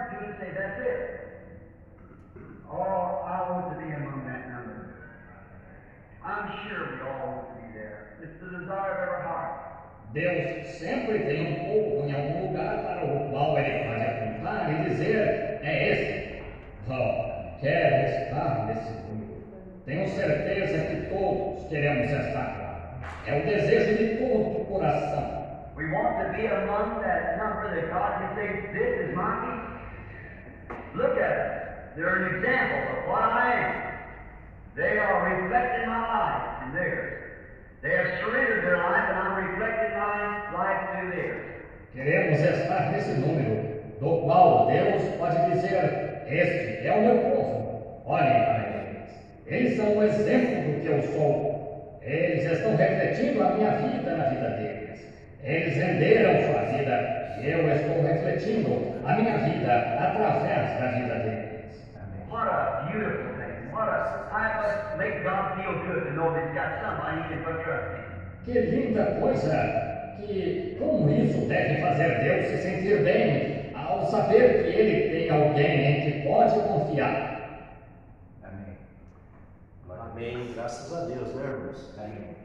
or two and say, that's it. Oh, I want to be among that number. I'm sure we all want to be there. It's the desire of our heart. Deus sempre tem um povo em algum lugar para o qual ele pode apontar e dizer: é esse. Oh, quero estar nesse número. Tenho certeza que todos queremos estar lá. É o desejo de todo o coração. We want to be among that number that God can say, this is my people. Look at them. They're an example of what I am. They are reflecting my life in theirs. They have surrendered their life, and I'm reflecting my life through theirs. Queremos estar nesse número, do qual Deus pode dizer: este é o meu povo. Olhem para eles. Eles são o exemplo do que eu sou. Eles estão refletindo a minha vida na vida deles. Eles renderam sua vida e eu estou refletindo a minha vida através da vida deles. What a beautiful thing. I must make God feel good to know that He's got somebody He can put trust in. Que linda coisa! Como isso deve fazer Deus se sentir bem ao saber que Ele tem alguém em que pode confiar. Amém. Amém. Graças a Deus, né, irmãos? Amém.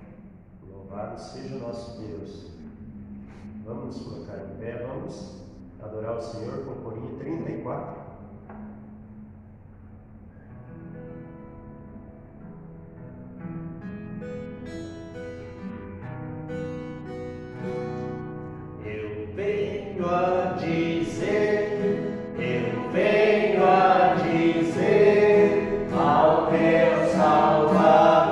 Louvado seja o nosso Deus. Vamos nos colocar em pé, vamos adorar o Senhor com o corinho 34. Eu venho a dizer, eu venho a dizer ao meu Salvador.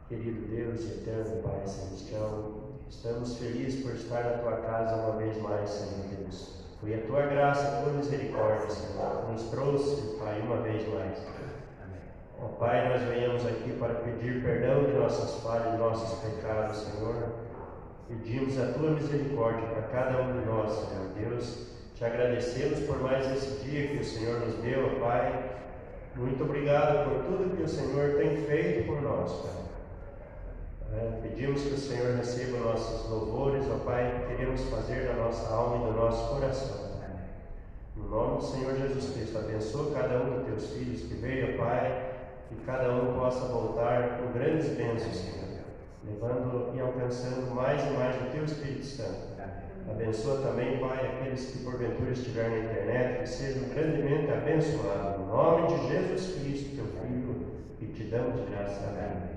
Querido Deus e eterno Pai Celestial, estamos felizes por estar na Tua casa uma vez mais, Senhor Deus. Foi a Tua graça, a Tua misericórdia, Senhor, que nos trouxe, Pai, uma vez mais. Ó Pai, nós venhamos aqui para pedir perdão de nossas falhas, de nossos pecados, Senhor. Pedimos a Tua misericórdia para cada um de nós, Senhor Deus. Te agradecemos por mais esse dia que o Senhor nos deu, ó Pai. Muito obrigado por tudo que o Senhor tem feito por nós, Pai. Pedimos que o Senhor receba nossos louvores, ó Pai, que queremos fazer da nossa alma e do nosso coração. No nome do Senhor Jesus Cristo, abençoa cada um dos Teus filhos que veio, ó Pai, que cada um possa voltar com grandes bênçãos, Senhor, levando e alcançando mais e mais o Teu Espírito Santo. Abençoa também, Pai, aqueles que porventura estiverem na internet, que sejam grandemente abençoados. No nome de Jesus Cristo, Teu Filho, que te damos graça. Amém.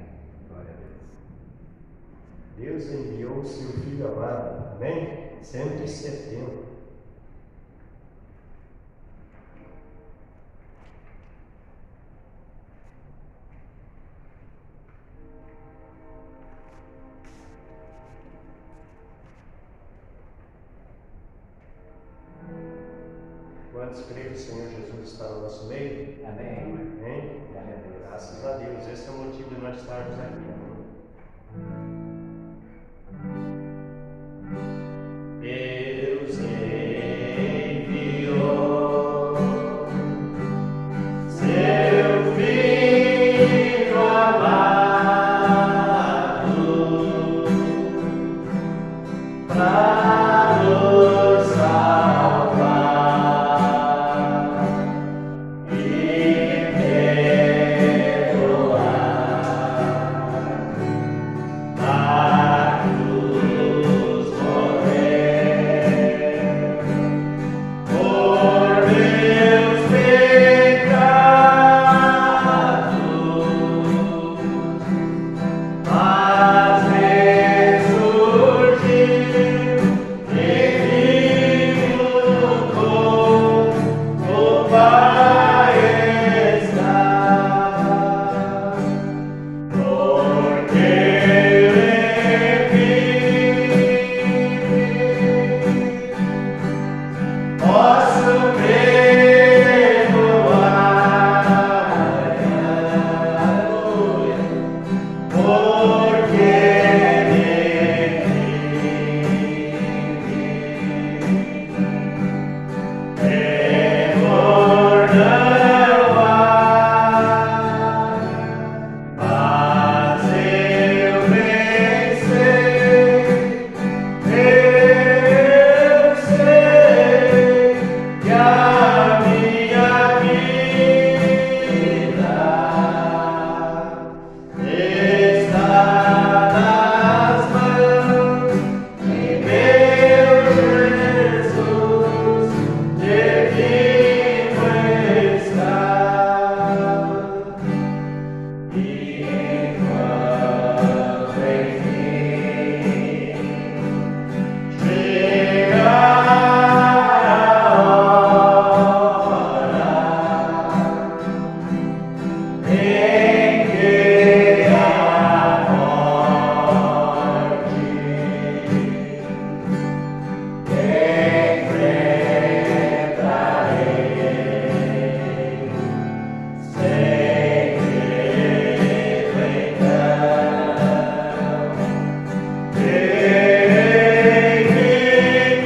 Deus enviou o seu Filho amado, amém? 170. Quantos creem que o Senhor Jesus está no nosso meio? Amém. Amém? Graças a Deus. Esse é o motivo de nós estarmos aqui. Deus enviou seu Filho amado para nos salvar e perdoar. Na cruz morrer por meus pecados, mas ressurgiu e vivo com o Pai está, porque Ele posso perdoar, porque temor não há, mas eu vencer. Eu sei que a minha vida está nas mãos de meu Jesus, divino está. E quando enfim chegar a hora em que a morte enfrentarei, sei que então terei vitória,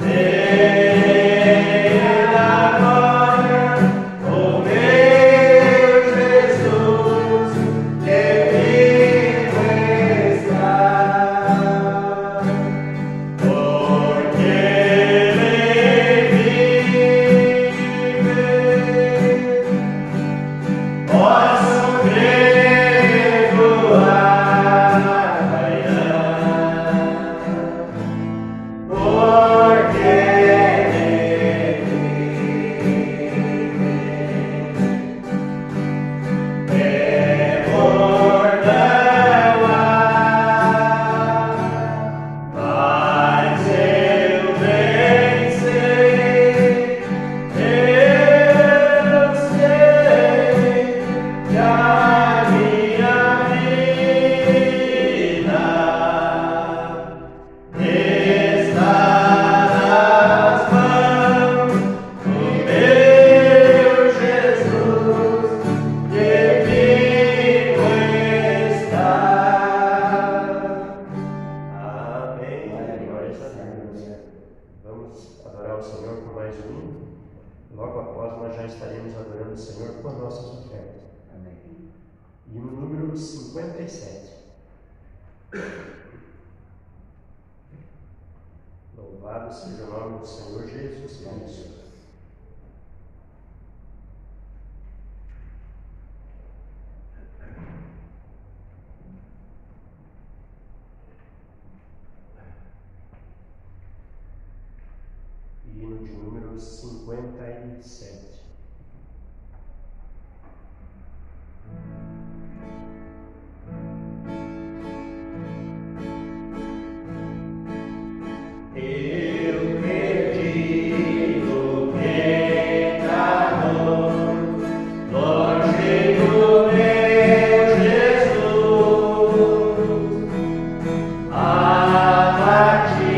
terei agora o meu Jesus divino está, porque Ele vive. Posso perdoar amanhã, porque Ele temor não há, mas eu vencer. Eu sei que a minha vida está nas mãos do meu Jesus, divino está. Amém. Glória a Deus. Vamos adorar o Senhor por mais um hino. Logo após nós já estaremos adorando o Senhor com as nossas ofertas. Amém. Hino número 57. Louvado seja o nome do Senhor Jesus Cristo. Hino de número 57. Eu perdi o pecador, longe do meu Jesus, a partir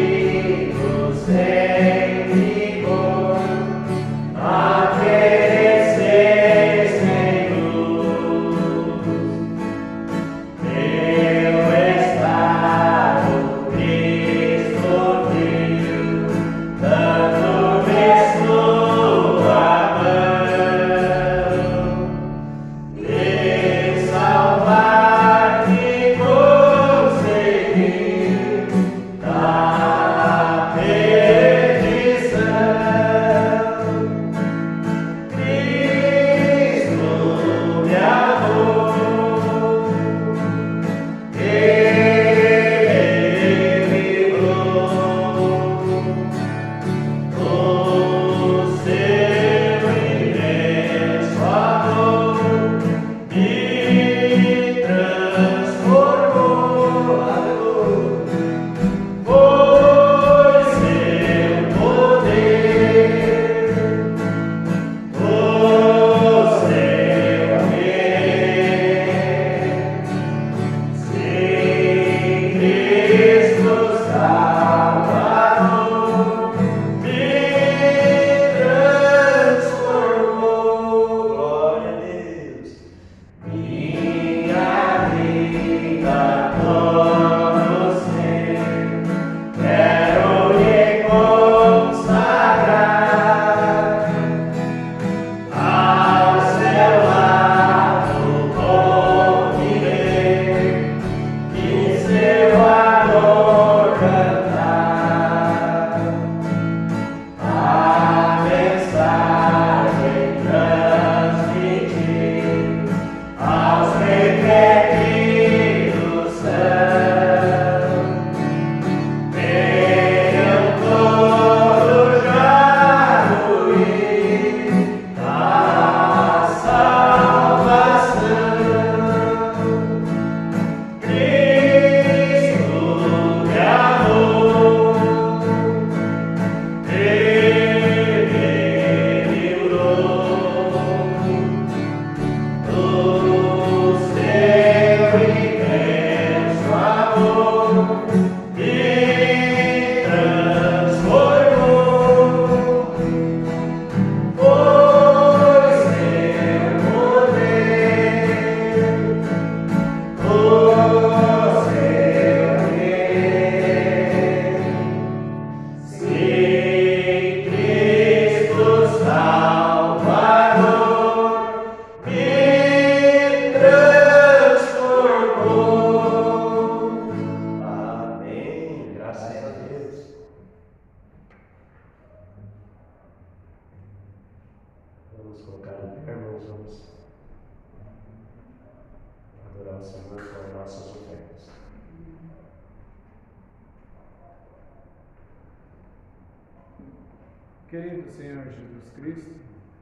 Querido Senhor Jesus Cristo,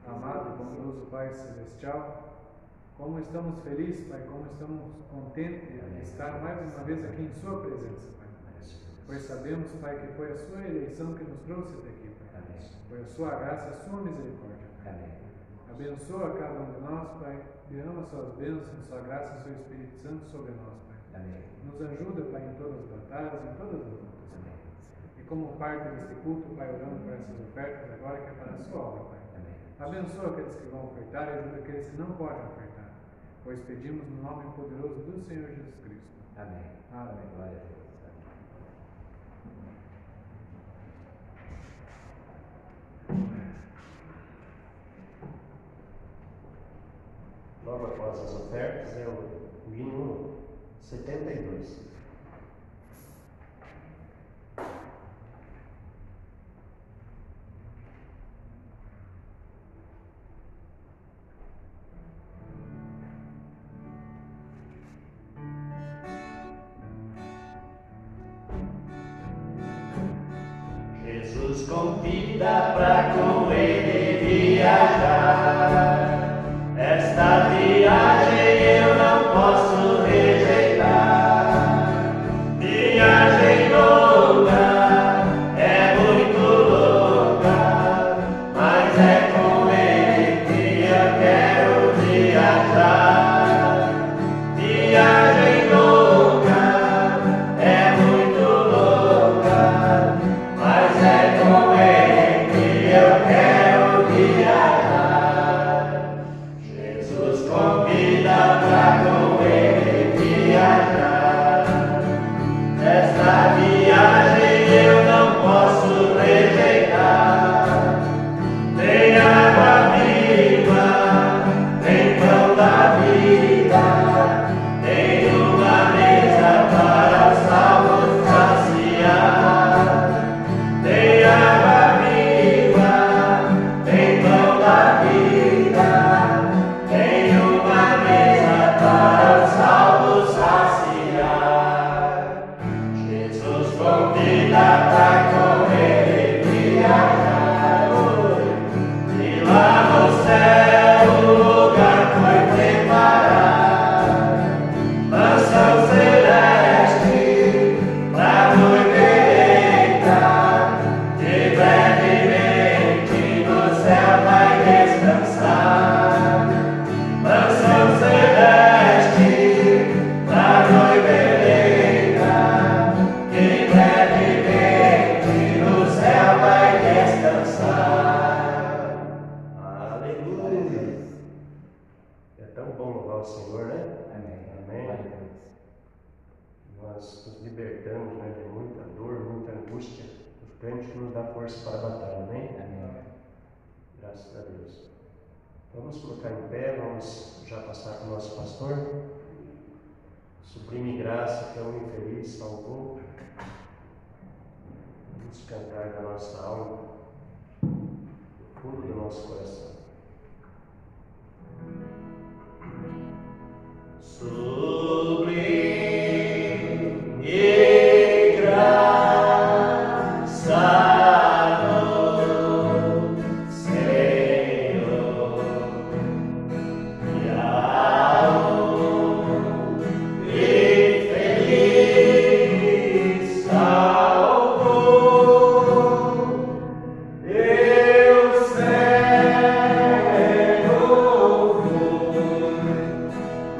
amado e bondoso Pai Celestial, como estamos felizes, Pai, como estamos contentes de estar mais uma vez aqui em Sua presença, Pai. Pois sabemos, Pai, que foi a Sua eleição que nos trouxe até aqui, Pai. Foi a Sua graça, a Sua misericórdia, Pai. Abençoa cada um de nós, Pai. Derrama Suas bênçãos, Sua graça e Seu Espírito Santo sobre nós, Pai. Nos ajuda, Pai, em todas as batalhas, em todas as lutas, Pai. E como parte deste culto, Pai, oramos por essas ofertas agora que é para a Sua obra, Pai. Abençoa aqueles que vão ofertar e ajuda aqueles que não podem ofertar, pois pedimos no nome poderoso do Senhor Jesus Cristo. Amém. Amém. Glória a Deus. Logo após as ofertas é o hino 72. Jesus convida pra com ele viajar. Esta viagem eu não posso rejeitar. Viagem longa, é muito longa, mas é com ele que eu quero viajar. Viagem longa, é muito longa, mas é com ele que eu quero viajar. Jesus convida pra com ele viajar. Esta viagem eu não posso rejeitar. Tem água viva, tem pão da vida, tem uma mesa para os salvos saciar. Tem água viva, tem pão da vida, tem uma mesa para os salvos saciar. Jesus convida pra com ele viajar. E lá no céu o lugar foi preparado. Mansão celeste pra noiva eleita, que brevemente no céu vai descansar. Mansão celeste pra noiva eleita, que brevemente no céu vai descansar. Aleluia! É tão bom louvar o Senhor, né? Amém. Amém. Glória a Deus. Nós nos libertamos, né, de muita dor, muita angústia. O crente que nos dá força para a batalha, amém? Amém. Graças a Deus. Vamos colocar em pé, vamos já passar para o nosso pastor. Sublime graça que é o infeliz salvou. Vamos cantar da nossa alma, do fundo do nosso coração. Sublime graça do Senhor, e ao infeliz salvou. Eu cego fui,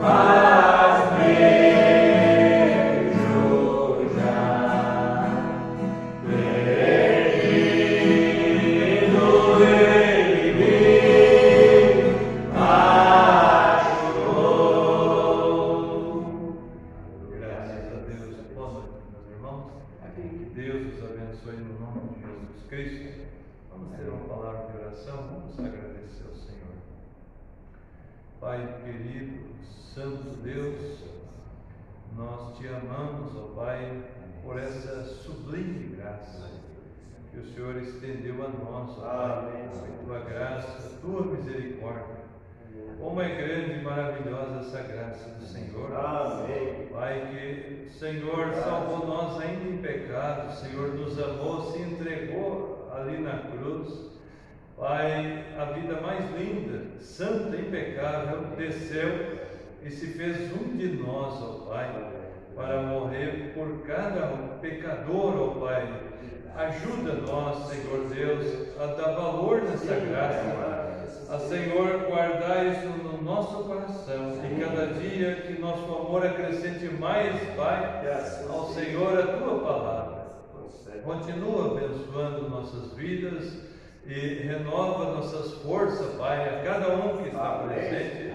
mas vejo já. Perdido ele me achou. Graças a Deus. Boa noite, meus irmãos. Amém. Que Deus os abençoe no nome de Jesus Cristo. Vamos ter uma palavra de oração. Vamos agradecer ao Senhor. Pai querido, Santo Deus, nós te amamos, ó Pai, por essa sublime graça que o Senhor estendeu a nós, ó Pai, por tua graça, tua misericórdia. Como é grande e maravilhosa essa graça do Senhor. Amém. Pai, que o Senhor salvou nós ainda em pecado, o Senhor nos amou, se entregou ali na cruz, Pai, a vida mais linda, santa, impecável, desceu e se fez um de nós, ó Pai, para morrer por cada pecador, ó Pai. Ajuda-nos, Senhor Deus, a dar valor nessa graça, a, Senhor, guardar isso no nosso coração, e cada dia que nosso amor acrescente mais, Pai, ao Senhor a Tua palavra. Continua abençoando nossas vidas e renova nossas forças, Pai, a cada um que está presente,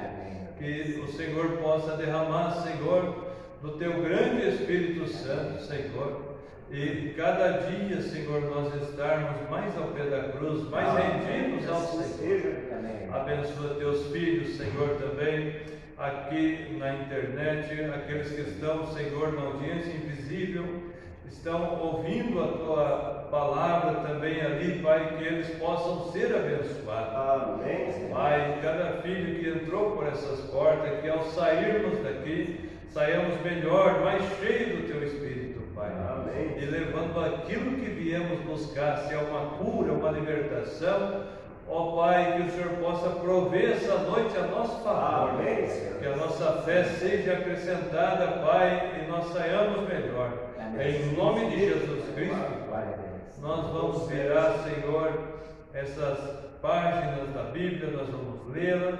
que o Senhor possa derramar, Senhor, do Teu grande Espírito Santo, Senhor, e cada dia, Senhor, nós estarmos mais ao pé da cruz, mais rendidos ao Senhor. Abençoa Teus filhos, Senhor, também aqui na internet, aqueles que estão, Senhor, na audiência invisível, estão ouvindo a Tua palavra também ali, Pai, que eles possam ser abençoados. Amém. Pai, cada filho que entrou por essas portas, que ao sairmos daqui, saiamos melhor, mais cheio do Teu Espírito, Pai. Amém. E levando aquilo que viemos buscar, se é uma cura, uma libertação, ó Pai, que o Senhor possa prover essa noite a nosso favor. Amém. Que a nossa fé seja acrescentada, Pai, e nós saiamos melhor. Em nome de Jesus Cristo, nós vamos virar, Senhor, essas páginas da Bíblia, nós vamos lê-la,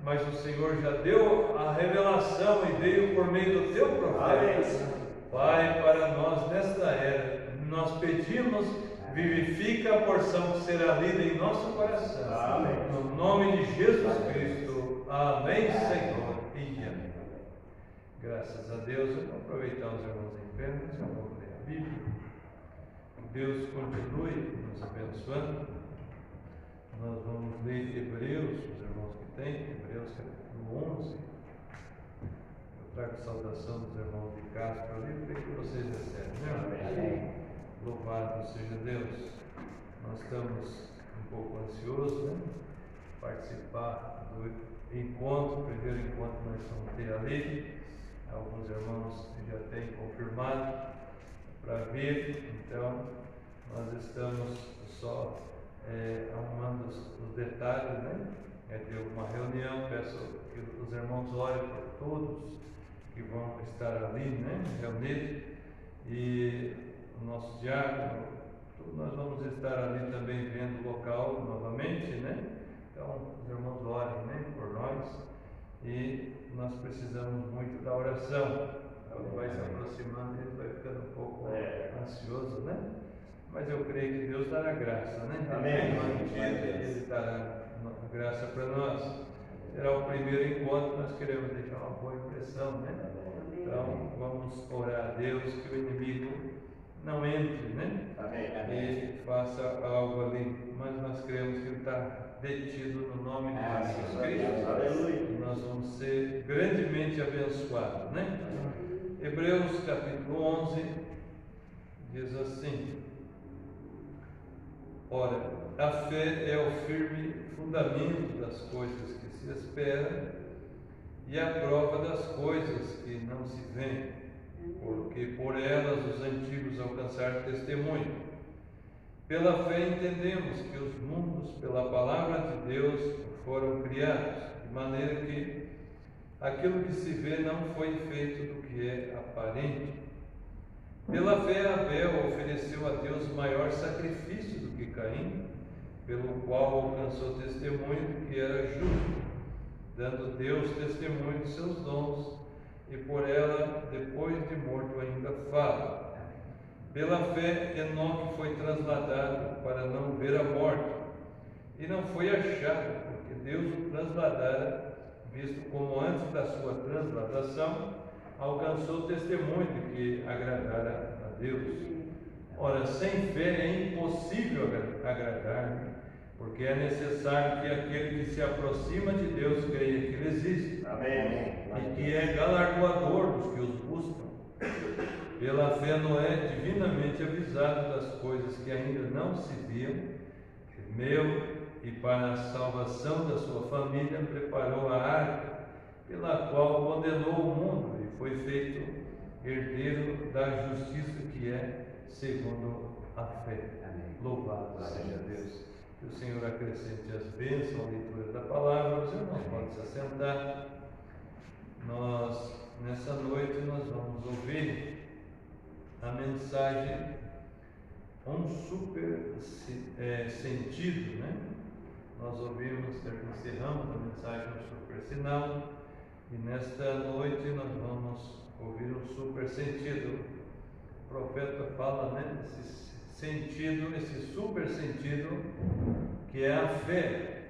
mas o Senhor já deu a revelação e veio por meio do Teu profeta. Pai, para nós nesta era, nós pedimos, vivifica a porção que será lida em nosso coração. Amém. No nome de Jesus Cristo. Amém, Senhor. E amém. Graças a Deus. Eu vou aproveitar os irmãos em pé, mas eu vou ler a Bíblia. Que Deus continue nos abençoando. Nós vamos ler Hebreus, os irmãos que têm, Hebreus capítulo 11. Eu trago saudação dos irmãos de Castro ali, para que vocês recebem, né? Amém. Louvado seja Deus. Nós estamos um pouco ansiosos, né? Participar do encontro, o primeiro encontro que nós vamos ter ali. Alguns irmãos já têm confirmado para vir, então nós estamos só arrumando os detalhes, né? Ter uma reunião, peço que os irmãos orem por todos que vão estar ali, né? Reunidos, e o nosso diácono, nós vamos estar ali também vendo o local novamente, né? Então, os irmãos orem, né, por nós, e nós precisamos muito da oração. Ele vai se aproximando, ele vai ficando um pouco ansioso, né? Mas eu creio que Deus dará graça, né? Amém. Ele dará graça para nós. Será o primeiro encontro, nós queremos deixar uma boa impressão, né? Então, vamos orar a Deus que o inimigo não entre, né? E faça algo ali. Mas nós cremos que ele está detido no nome de Jesus Cristo. Aleluia. Nós vamos ser grandemente abençoados, né? Hebreus capítulo 11 diz assim: ora, a fé é o firme fundamento das coisas que se esperam e a prova das coisas que não se veem, porque por elas os antigos alcançaram testemunho. Pela fé entendemos que os mundos, pela palavra de Deus, foram criados, de maneira que aquilo que se vê não foi feito do que é aparente. Pela fé Abel ofereceu a Deus maior sacrifício do que Caim, pelo qual alcançou testemunho de que era justo, dando Deus testemunho de seus dons, e por ela, depois de morto, ainda fala. Pela fé, Enoque foi trasladado para não ver a morte, e não foi achado, porque Deus o trasladara, visto como antes da sua transladação, alcançou testemunho de que agradara a Deus. Ora, sem fé é impossível agradar-me, porque é necessário que aquele que se aproxima de Deus creia que Ele existe. Amém. E que é galardoador dos que os buscam. Pela fé Noé, divinamente avisado das coisas que ainda não se viam, temeu e para a salvação da sua família preparou a arca, pela qual condenou o mundo e foi feito herdeiro da justiça que é segundo a fé. Louvado seja Deus. Que o Senhor acrescente as bênçãos à leitura da palavra. Os irmãos podem se assentar. Nessa noite, nós vamos ouvir a mensagem um super sentido, né? Nós encerramos a mensagem um super sinal, e nesta noite nós vamos ouvir um super sentido. O profeta fala, né, desse sentido, esse super sentido, que é a fé.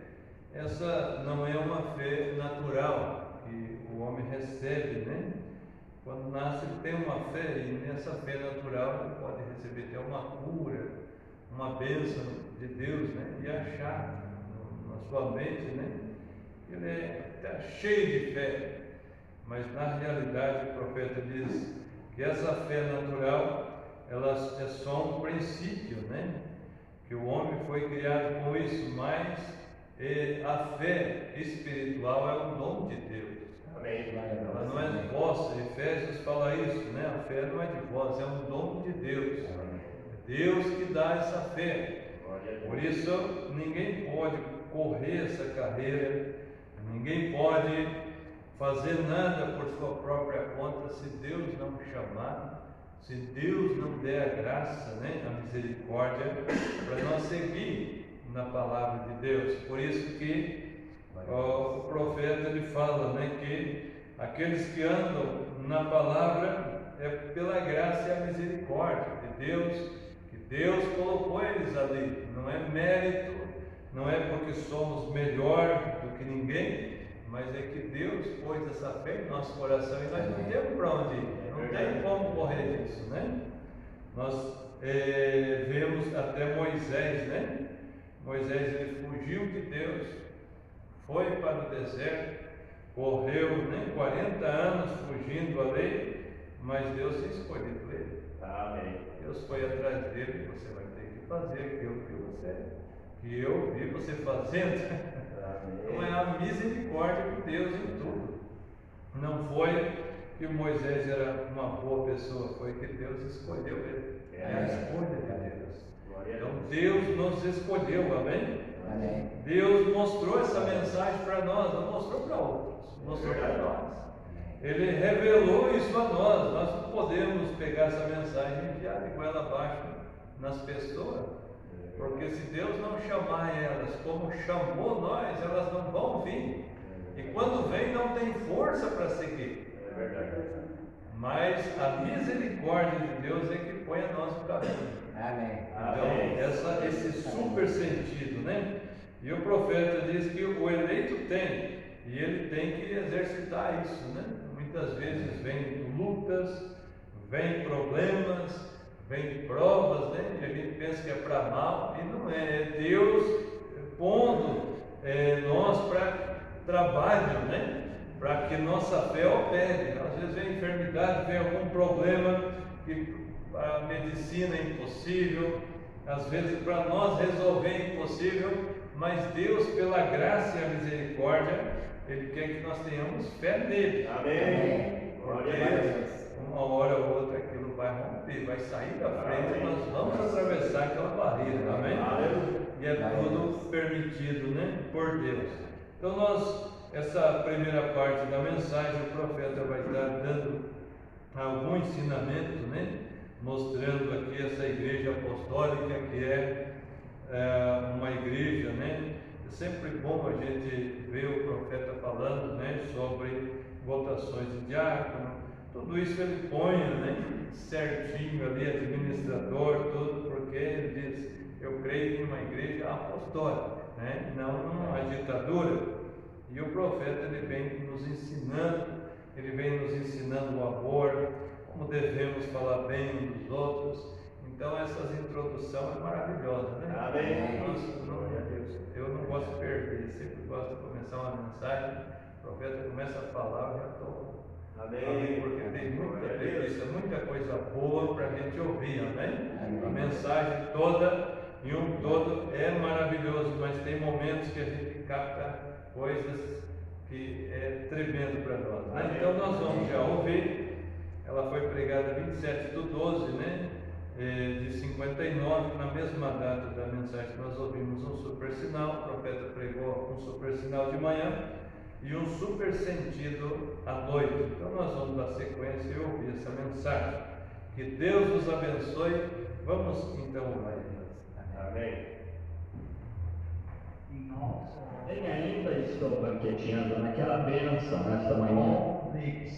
Essa não é uma fé natural que o homem recebe, né? Quando nasce, ele tem uma fé, e nessa fé natural ele pode receber até uma cura, uma bênção de Deus, né? E achar na sua mente, né? Ele está cheio de fé. Mas na realidade o profeta diz que essa fé natural, ela é só um princípio, né? Que o homem foi criado com isso, mas a fé espiritual é um dom de Deus. Amém. Ela não é de vós. Efésios fala isso, né? A fé não é de vós, é um dom de Deus. É Deus que dá essa fé. Por isso ninguém pode correr essa carreira, ninguém pode fazer nada por sua própria conta se Deus não chamar, se Deus não der a graça, né, a misericórdia, para nós seguir na palavra de Deus. Por isso que o profeta ele fala, né, que aqueles que andam na palavra é pela graça e a misericórdia de Deus, que Deus colocou eles ali. Não é mérito, não é porque somos melhor do que ninguém, mas é que Deus pôs essa fé em nosso coração e nós não temos para onde ir, não tem como correr disso, né? Nós vemos até Moisés, né? Moisés ele fugiu de Deus, foi para o deserto, correu, né, 40 anos fugindo a lei, mas Deus se escolheu por ele. Amém. Deus foi atrás dele, você vai ter que fazer aquilo que eu vi você fazendo. Então é a misericórdia de Deus em tudo. Não foi que Moisés era uma boa pessoa, foi que Deus escolheu ele. É a escolha de Deus. Então Deus nos escolheu, amém? Amém. Deus mostrou essa mensagem para nós, não mostrou para outros, mostrou para nós. Ele revelou isso a nós. Nós não podemos pegar essa mensagem e enviar de goela abaixo nas pessoas. Porque se Deus não chamar elas como chamou nós, elas não vão vir. E quando vem, não tem força para seguir. É verdade. Mas a misericórdia de Deus é que põe a nosso caminho. Amém. Então, esse super sentido, né? E o profeta diz que o eleito tem, e ele tem que exercitar isso, né? Muitas vezes vem lutas, vem problemas, vem provas, né? E a gente pensa que é para mal, e não é. É Deus pondo nós para trabalho, né? Para que nossa fé opere. Às vezes vem enfermidade, vem algum problema que a medicina é impossível, às vezes para nós resolver é impossível, mas Deus, pela graça e a misericórdia, Ele quer que nós tenhamos fé nele. Amém. Porque uma hora ou outra aquilo vai romper, vai sair da frente, e nós vamos atravessar aquela barreira, amém? E é tudo permitido, né, por Deus. Então essa primeira parte da mensagem, o profeta vai estar dando algum ensinamento, né, mostrando aqui essa igreja apostólica que é uma igreja, né? É sempre bom a gente ver o profeta falando, né, sobre votações de diácono. Tudo isso ele põe, né, certinho ali, administrador, tudo, porque ele diz: eu creio em uma igreja apostólica, né, não numa ditadura. E o profeta ele vem nos ensinando o amor, como devemos falar bem uns dos outros. Então essas introduções é maravilhosa, né? Amém. Eu não gosto de perder, sempre gosto de começar uma mensagem, o profeta começa a falar, eu já estou. Amém. Porque tem muita delícia, muita coisa boa para a gente ouvir, amém? A mensagem toda, em um todo, é maravilhoso, mas tem momentos que a gente capta coisas que é tremendo para nós, né? Então nós vamos já ouvir. Ela foi pregada 27/12, né? de 59, na mesma data da mensagem que nós ouvimos um super sinal, o profeta pregou um super sinal de manhã e um super sentido à noite. Então nós vamos dar sequência e ouvir essa mensagem. Que Deus nos abençoe. Vamos então orar. Amém. Ele ainda estou banqueteando naquela bênção nesta manhã.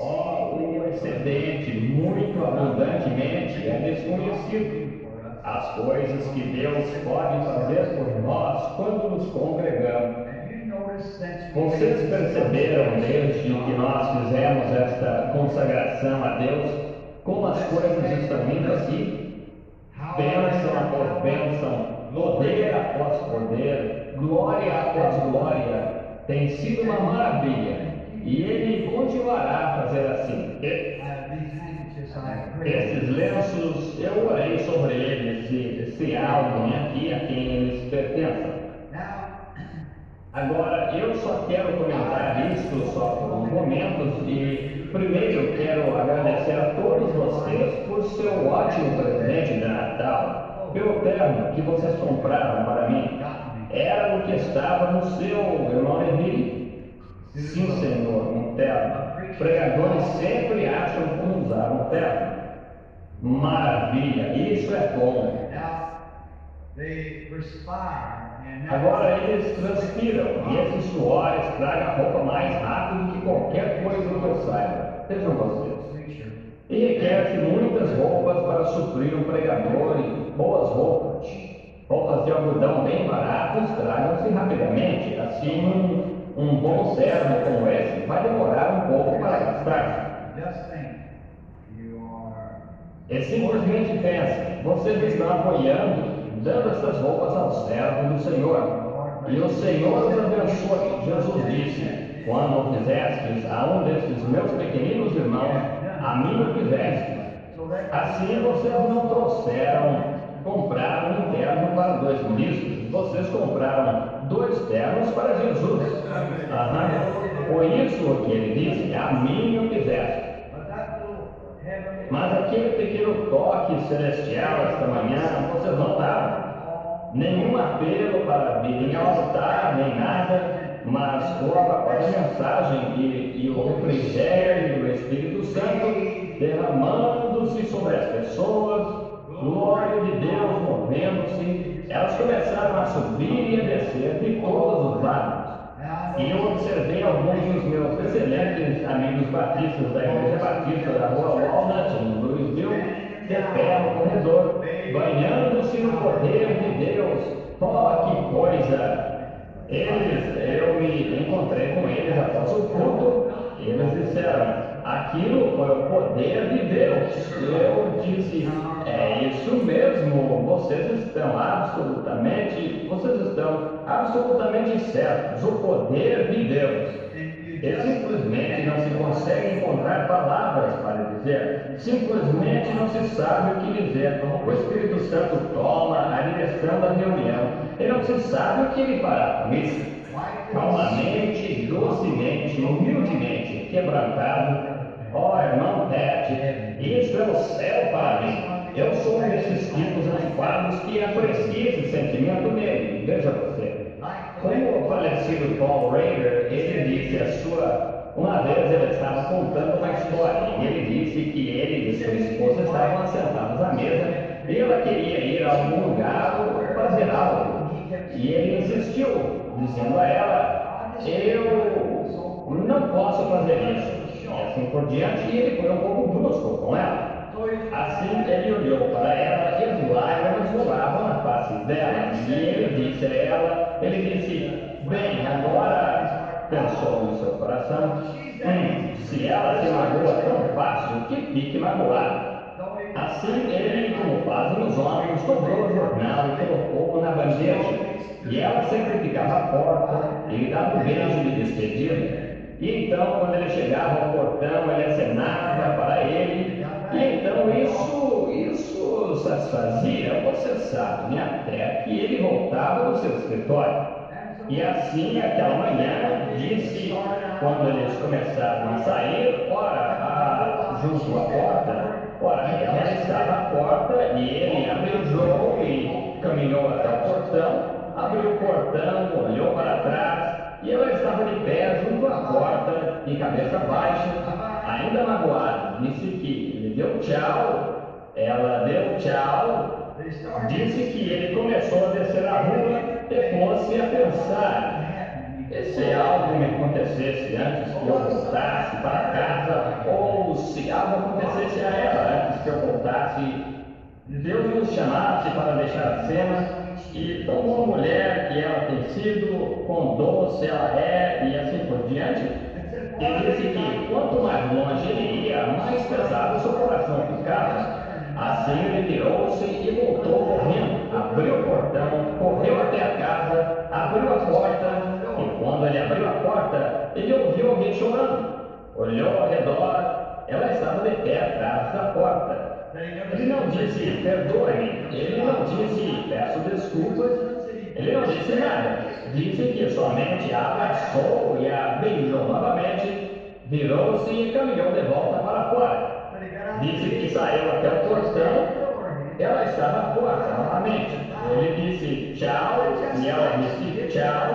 Ó, o excedente, muito abundantemente, é desconhecido. As coisas que Deus pode fazer por nós quando nos congregamos. Vocês perceberam desde que nós fizemos esta consagração a Deus, como as coisas estão indo aqui? Bênção após bênção, poder após poder, glória após glória. Tem sido uma maravilha. E Ele continuará a fazer assim. Esses lenços, eu orei sobre eles, esse álbum aqui, a quem eles pertencem. Agora, eu só quero comentar isto só por uns momentos e primeiro eu quero agradecer a todos vocês por seu ótimo presente de Natal, pelo terno que vocês compraram para mim. Era o que estava no seu irmão Levi. Sim, Senhor, um terno. Pregadores sempre acham como usar um terno. Maravilha, isso é bom. Agora eles transpiram e esse suor estraga a roupa mais rápido que qualquer coisa que eu saiba. Vejam vocês. E requer-se muitas roupas para suprir um pregador e boas roupas. Roupas de algodão bem baratas estragam-se rapidamente. Assim, um bom terno como esse vai demorar um pouco para gastar. E simplesmente pensem, vocês estão apoiando, dando essas roupas aos servos do Senhor. E o Senhor os abençoe. Jesus disse, quando o fizestes a um desses meus pequeninos irmãos, a mim o fizestes. Assim vocês não compraram um terno para 2 ministros, vocês compraram 2 ternos para Jesus. Por isso que ele disse, a mim o fizeste. Mas aquele pequeno toque celestial esta manhã, vocês notaram? Nenhum apelo para virem ao altar, nem nada, mas logo após a mensagem e o refrigério do Espírito Santo derramando-se sobre as pessoas, glória de Deus movendo-se, elas começaram a subir e a descer de todos os lados. E eu observei alguns dos meus excelentes amigos batistas da Igreja Batista da Rua Walnut, em Louisville, de pé no corredor, banhando-se no poder de Deus. Oh, que coisa! Eu me encontrei com eles após o culto, e eles disseram, aquilo foi o poder de Deus. Eu disse, é isso mesmo, vocês estão absolutamente certos, o poder de Deus. E simplesmente não se consegue encontrar palavras para dizer, simplesmente não se sabe o que dizer. O Espírito Santo toma a direção da reunião e não se sabe o que ele fará com isso. Calmamente, docemente, humildemente, quebrantado. Ó irmão Ted, isso é o céu para mim. Eu sou um desses tipos antiquados que aprecia esse sentimento nele. Veja você. Como o falecido Paul Rader, ele disse uma vez ele estava contando uma história e ele disse que ele e sua esposa estavam assentados à mesa e ela queria ir a algum lugar ou fazer algo. E ele insistiu, dizendo a ela, eu não posso fazer isso. E assim por diante, e ele foi um pouco brusco com ela. Assim ele olhou para ela e as lágrimas rolavam na face dela. E ele disse a ela, bem, agora, pensou no seu coração, se ela se magoa tão fácil, que fique magoada. Assim ele, como fazem os homens, dobrou o jornal e colocou-o na bandeja. E ela sempre ficava à porta e lhe dava um beijo de despedida. E então, quando ele chegava ao portão, ele acenava para ele. E então isso satisfazia, você sabe, até que ele voltava do seu escritório. E assim, aquela manhã, disse, quando eles começaram a sair, junto à porta, ela estava à porta e ele abrigou e caminhou até o portão, abriu o portão, olhou para trás, e ela estava de pé junto à porta, de cabeça baixa, ainda magoada. Disse que ele deu tchau, ela deu tchau, disse que ele começou a descer a rua e pôs-se a pensar: e se algo me acontecesse antes que eu voltasse para casa, ou se algo acontecesse a ela antes que eu voltasse, Deus nos chamasse para deixar a cena, e tão boa mulher que ela tem sido, quão doce ela é, e assim por diante. E disse que quanto mais longe ele ia, mais pesado seu coração ficava. Assim ele virou-se e voltou correndo, abriu o portão, correu até a casa, abriu a porta, e quando ele abriu a porta, ele ouviu alguém chorando. Olhou ao redor, ela estava de pé atrás da porta. Ele não disse perdoe-me, ele não disse peço desculpas, ele não disse nada. Disse que somente a abraçou e a beijou novamente, virou-se e caminhou de volta para fora. Disse que saiu até o portão, ela estava à porta novamente. Ele disse tchau e ela disse tchau,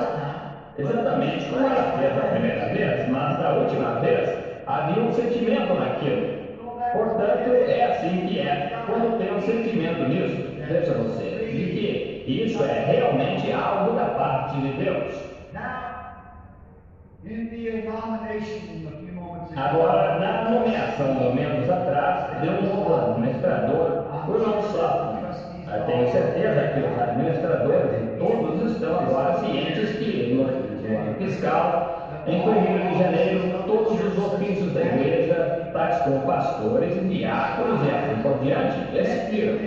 exatamente como ela fez a primeira vez, mas da última vez havia um sentimento naquilo. Portanto, é assim que é quando tem um sentimento nisso. Veja você, de que isso é realmente algo da parte de Deus. Agora, na nomeação, momentos atrás, deu um novo administrador, o irmão Sófocles. Tenho certeza que os administradores e todos estão agora cientes que no ano fiscal, em 1º de janeiro, todos os ofícios da igreja, tais como pastores e diáconos e assim por diante, expiram.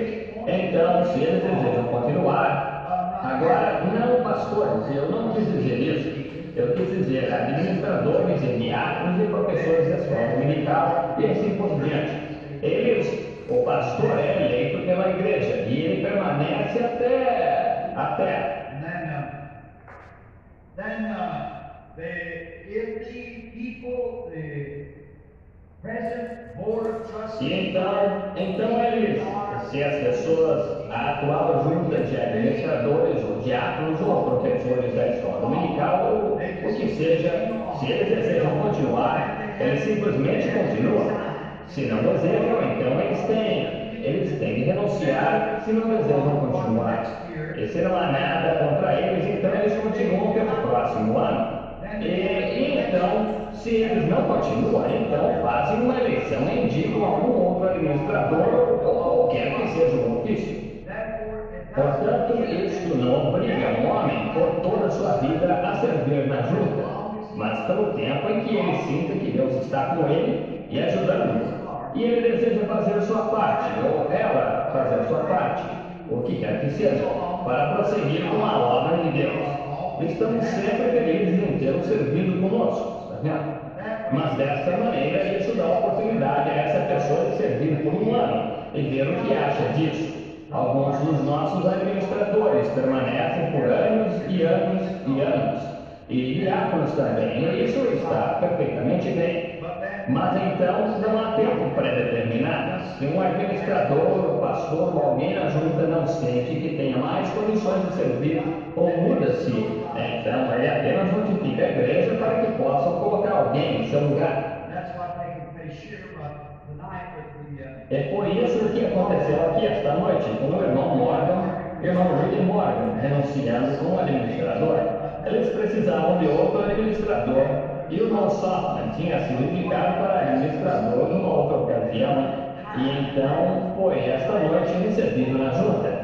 Então, se eles desejam continuar, agora, não pastores, eu não quis dizer isso. Eu quis dizer administradores e diáconos e professores da escola dominical e assim por diante. O pastor é eleito pela igreja e ele permanece até. E então eles, se as pessoas, a atual junta de administradores ou diáconos ou professores da escola dominical ou o que seja, se eles desejam continuar, eles simplesmente continuam. Se não desejam, então eles têm que renunciar se não desejam continuar. E se não há nada contra eles, então eles continuam pelo próximo ano. E então, se eles não continuam, então fazem uma eleição e indicam algum outro administrador ou qualquer que seja o ofício. Portanto, isto não obriga um homem por toda a sua vida a servir na junta, mas pelo tempo em que ele sinta que Deus está com ele e ajudando-o. E ele deseja fazer a sua parte, ou ela fazer a sua parte, o que quer que seja, para prosseguir com a obra de Deus. Estamos sempre felizes em tê-lo servindo conosco, está vendo? Mas desta maneira, isso dá oportunidade a essa pessoa de servir por um ano e ver o que acha disso. Alguns dos nossos administradores permanecem por anos e anos e anos, e diáconos também, e isso está perfeitamente bem. Mas então não há tempo pré-determinado. Se um administrador, pastor ou alguém na junta não sente que tenha mais condições de servir ou muda-se, então ele apenas notifica a igreja para que possam colocar alguém em seu lugar. É por isso que aconteceu aqui esta noite com o irmão William Morgan, renunciando como administrador. Eles precisavam de outro administrador e o irmão Sófocles tinha sido indicado para administrador numa outra ocasião e então foi esta noite recebido na junta.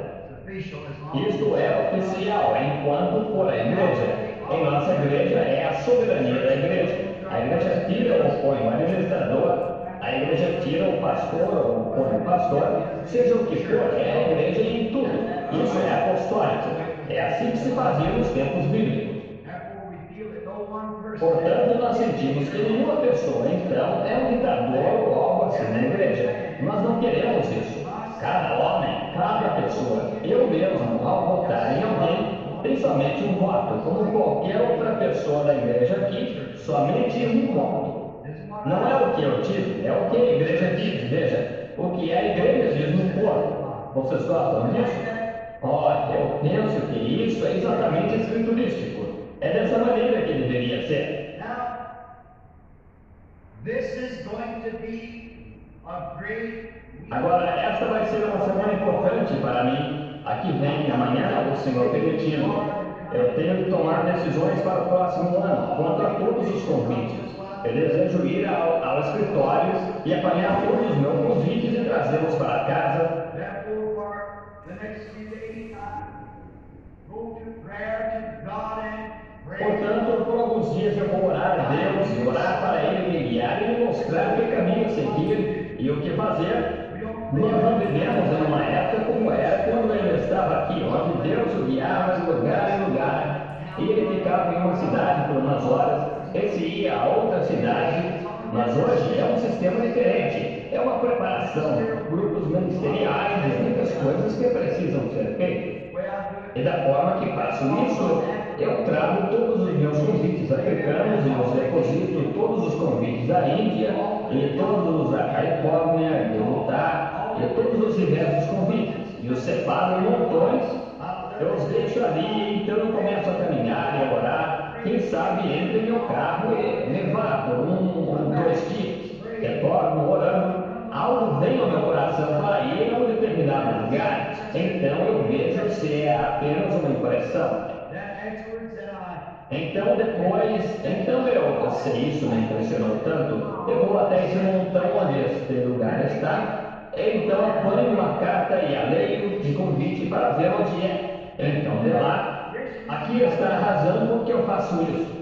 Isto é oficial enquanto for a igreja. Em nossa igreja é a soberania da igreja. A igreja tira ou põe o administrador, a igreja tira o pastor ou põe o pastor, seja o que for, é a igreja em tudo. Isso é apostólico. É assim que se fazia nos tempos bíblicos. Portanto, nós sentimos que nenhuma pessoa, então, é um ditador ou algo assim na igreja. Nós não queremos isso. Cada homem, cada pessoa, eu mesmo, ao votar em alguém, tem somente um voto, como qualquer outra pessoa da igreja aqui, somente um voto. Não é o que eu digo, é o que a igreja diz. Veja, o que a igreja diz no corpo. Vocês gostam disso? Olha, eu penso que isso é exatamente escriturístico. É dessa maneira que deveria ser. Now, this is going to be a great week. Agora, esta vai ser uma semana importante para mim. Aqui vem amanhã, o Senhor permitindo. Eu tenho que tomar decisões para o próximo ano, quanto a todos os convites. Eu desejo ir ao escritório e apanhar todos os meus convites e trazê-los para casa. Therefore, for the next few days, go to prayer to God and pray. Portanto, por alguns dias eu vou orar a Deus e orar para Ele me guiar e me mostrar que caminho seguir e o que fazer. Nós não vivemos em uma época como era quando Ele estava aqui, onde Deus o guiava de lugar em lugar. E Ele ficava em uma cidade por umas horas, e se ia a outra cidade. Mas hoje é um sistema diferente, é uma preparação, grupos ministeriais e muitas coisas que precisam ser feitas. E da forma que faço isso, eu trago todos os meus convites africanos e os deposito todos os convites da Índia e todos os da Califórnia e Utah e todos os diversos convites. E os separo em montões, eu os deixo ali e então eu começo a caminhar e a orar. Quem sabe entre meu carro e levar por um ou 2 dias. Retorno orando, algo vem ao meu coração para ir a um determinado lugar. Então eu vejo se é apenas uma impressão. Então eu sei isso me impressionou tanto, eu vou até esse montão onde este lugar está, então eu ponho uma carta e a leio de convite para ver onde é. Então de lá, aqui está a razão por que eu faço isso.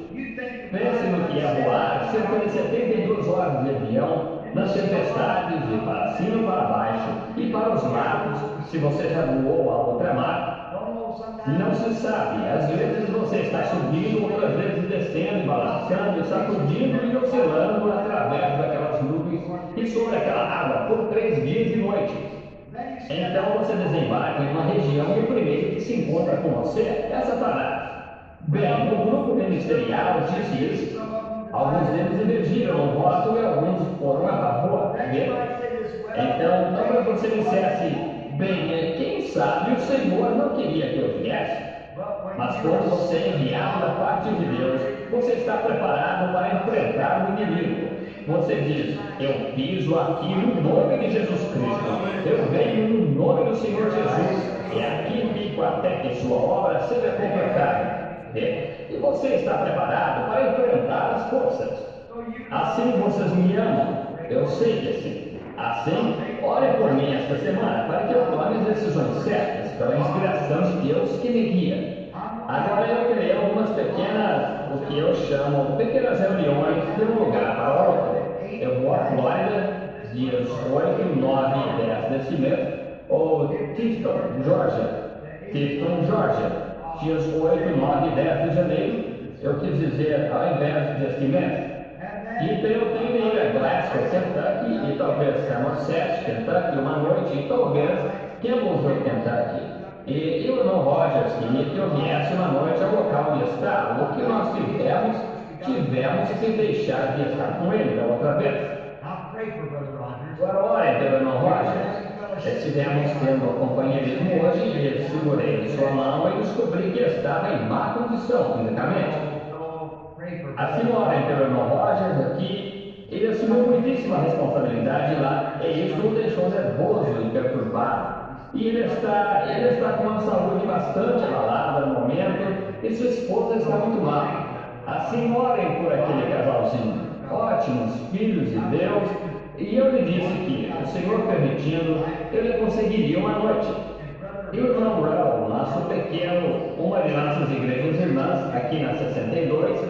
Pense no que é voar cerca de 72 horas de avião, nas tempestades e para cima e para baixo, e para os lados, se você já voou a outra mar. Não se sabe, às vezes você está subindo, outras vezes descendo e balançando, e sacudindo e oscilando através daquelas nuvens e sobre aquela água por 3 dias e noites. Então você desembarca em uma região e o primeiro que se encontra com você é Satanás. Bem, o grupo ministerial disse isso. Alguns deles emergiram um voto e alguns foram a favor dele. Então, talvez você dissesse, bem, quem sabe o Senhor não queria que eu viesse. Mas quando você é enviado da parte de Deus, você está preparado para enfrentar o inimigo. Você diz, eu piso aqui no nome de Jesus Cristo. Eu venho no nome do Senhor Jesus. E aqui fico até que sua obra seja completada. E você está preparado para enfrentar as forças. Assim vocês me amam. Eu sei que sim. Assim, ore por mim esta semana para que eu tome as decisões certas pela inspiração de Deus que me guia. Agora eu criei algumas pequenas, o que eu chamo pequenas reuniões de um lugar para outro. Eu vou à Flórida, dias 8, 9 e 10 deste mês, ou Tifton, Georgia, dias 8, 9 e 10 de janeiro, eu quis dizer ao invés deste mês. Então eu tenho que ir a Glasgow, Kentucky, e talvez Somerset, Kentucky, uma noite, e talvez Campbellsville, Kentucky. E o irmão Rogers queria que eu viesse uma noite ao local onde está. O que nós tivemos que deixar de estar com ele da outra vez. Agora ore pelo irmão Rogers. Estivemos tendo companheirismo hoje e segurei sua mão e descobri que estava em má condição fisicamente. Assim orem pelo irmão Rogers aqui. Ele assumiu muitíssima responsabilidade lá e isso o deixou nervoso e perturbado. E ele está com uma saúde bastante abalada no momento e sua esposa está muito mal. Assim orem por aquele casalzinho. Ótimos filhos de Deus. E eu lhe disse que, o Senhor permitindo, eu lhe conseguiria uma noite. E o irmão Raul, nosso pequeno, uma de nossas igrejas irmãs, aqui na 62,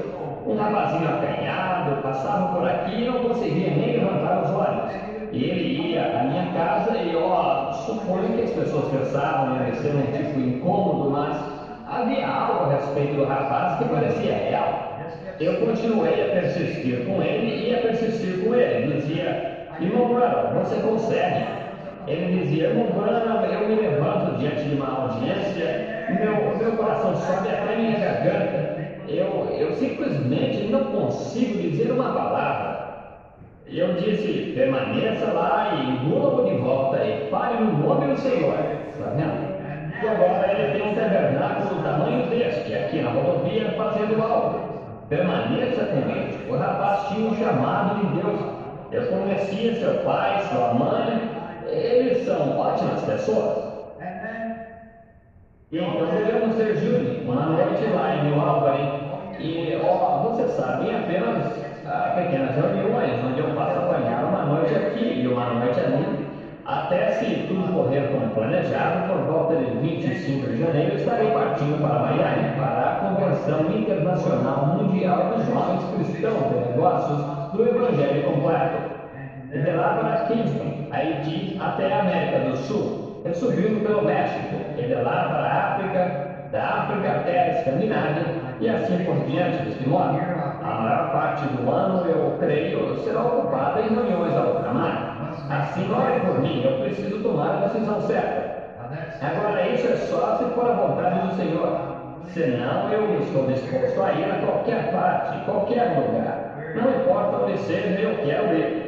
um rapazinho acanhado, passava por aqui e não conseguia nem levantar os olhos. E ele ia à minha casa e, suponho que as pessoas pensavam em ser um tipo incômodo, mas havia algo a respeito do rapaz que parecia real. Eu continuei a persistir com ele e a persistir com ele. Dizia, irmão Branham, você consegue. Ele dizia, irmão Branham, eu me levanto diante de uma audiência, meu coração sobe até minha garganta. Eu simplesmente não consigo dizer uma palavra. E eu disse, permaneça lá e engula-o de volta e fale no nome do Senhor. Está vendo? E agora ele tem um tabernáculo do tamanho deste, aqui na rodovia, fazendo algo. Permaneça com ele. O rapaz tinha um chamado de Deus. Eu conhecia seu pai, sua mãe. Eles são ótimas pessoas. E então devemos ter Júnior, uma noite lá em New Albany. E, você sabe, em apenas pequenas reuniões, onde eu passo a apanhar uma noite aqui e uma noite ali. Até se tudo correr como planejado, por volta de 25 de janeiro, estarei partindo para Miami, para a Convenção Internacional Mundial dos Jovens Cristãos de Negócios do Evangelho Completo. E de lá para Kingston, Haiti, até a América do Sul, e subindo pelo México, e de lá para a África, da África até a Escandinávia, e assim por diante deste modo. A maior parte do ano, eu creio, será ocupada em reuniões ao ultramar. Assim, ore por mim, eu preciso tomar a decisão certa. Agora, isso é só se for a vontade do Senhor. Senão, eu estou disposto a ir a qualquer parte, qualquer lugar. Não importa onde seja, eu quero ir.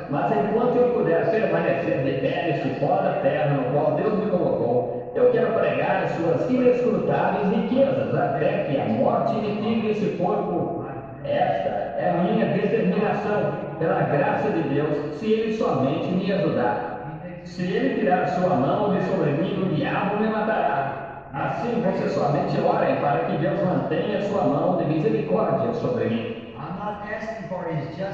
Mas enquanto eu puder permanecer de pé neste pó da terra no qual Deus me colocou, eu quero pregar as suas inescrutáveis riquezas, até que a morte me tire esse corpo. Esta é a minha determinação, pela graça de Deus, se Ele somente me ajudar. Se Ele tirar sua mão de sobre mim, o diabo me matará. Assim, vocês somente orem para que Deus mantenha sua mão de misericórdia sobre mim.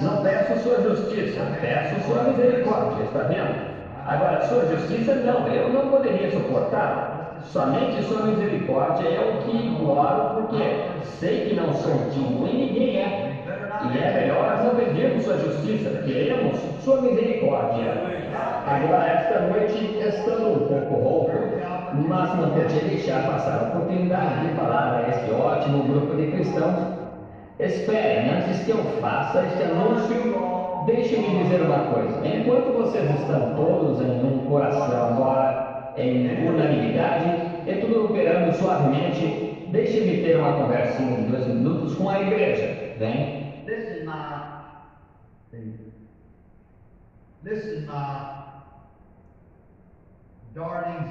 Não peço sua justiça, peço sua misericórdia, está vendo? Agora, sua justiça não, eu não poderia suportá-la. Somente sua misericórdia é o que imploro, porque sei que não sou digno e ninguém é. E é melhor não pedirmos sua justiça, queremos sua misericórdia. Agora, esta noite, estando um pouco rouco, mas não podia deixar passar a oportunidade de falar a este ótimo grupo de cristãos. Esperem, antes que eu faça este anúncio, deixem-me dizer uma coisa. Enquanto vocês estão todos em um coração agora, em unanimidade, e tudo operando suavemente, deixem-me ter uma conversinha de 2 minutos com a igreja. Vem?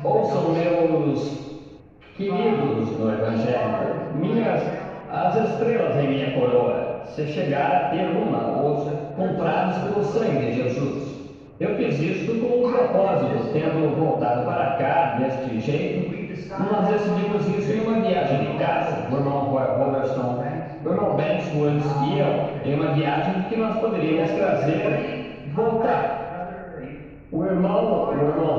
Ouçam meus queridos no Evangelho, as estrelas em minha coroa, se chegar a ter uma ou comprados pelo sangue de Jesus. Eu fiz isto com um propósito, tendo voltado para cá deste jeito. Nós decidimos isso em uma viagem de casa, o irmão Robertson, o irmão Banks Woods e eu, em uma viagem que nós poderíamos trazer, voltar. O irmão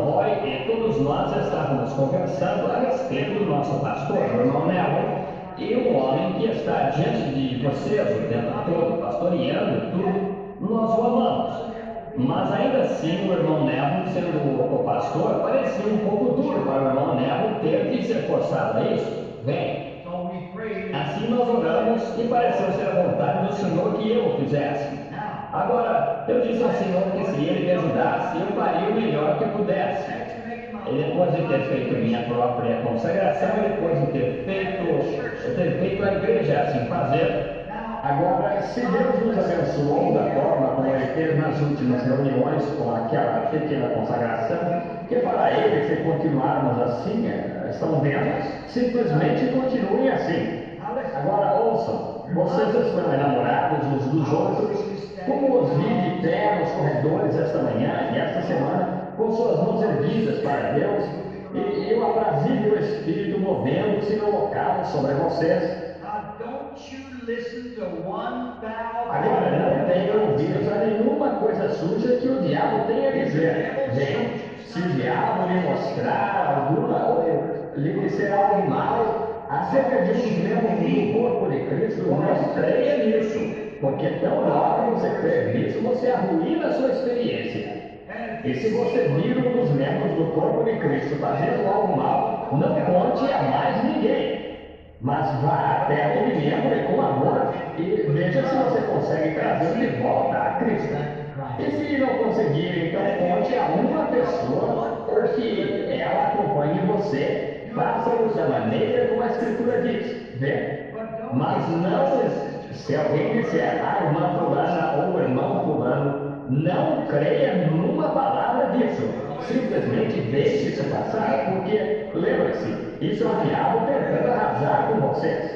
Roy e todos nós estávamos conversando a respeito do nosso pastor, o irmão Neville, e um homem que está diante de vocês o tempo todo, pastoreando tudo. Nós o amamos. Mas ainda assim, o irmão Neville, sendo o pastor, parecia um pouco duro para o irmão Neville ter que ser forçado a isso. Bem, assim nós oramos e pareceu ser a vontade do Senhor que eu o fizesse. Agora, eu disse ao Senhor que se Ele me ajudasse, eu faria o melhor que pudesse. E depois de ter feito minha própria consagração, e depois de ter feito a igreja assim fazer, agora, se Deus nos abençoou da forma como Ele fez nas últimas reuniões com aquela pequena consagração, que para Ele, se continuarmos assim, estão vendo, simplesmente continuem assim. Agora, ouçam, vocês estão enamorados uns dos outros, como os vi de pé nos corredores esta manhã e esta semana, com suas mãos erguidas para Deus, e o aprazível Espírito movendo-se no local sobre vocês. Agora, não tenham ouvidos a nenhuma coisa suja que o diabo tenha a dizer. Bem, se o diabo lhe mostrar alguma ou lhe disser algo mal acerca de uns membros do corpo de Cristo, não creia nisso, porque tão logo você crê nisso, você arruína a sua experiência. E se você vir um dos membros do corpo de Cristo fazendo algo mal, não conte a mais ninguém. Mas vá até aquele membro e com amor e veja se você consegue trazer de volta a Cristo. E se não conseguir, então conte a uma pessoa ou que ela acompanhe você. Faça-o da maneira como a Escritura diz. Vê? Mas não, se alguém disser, irmã fulana ou irmão fulano, Não creia numa palavra disso. Simplesmente deixe isso passar, porque, lembre-se, isso é o diabo tentando arrasar com vocês.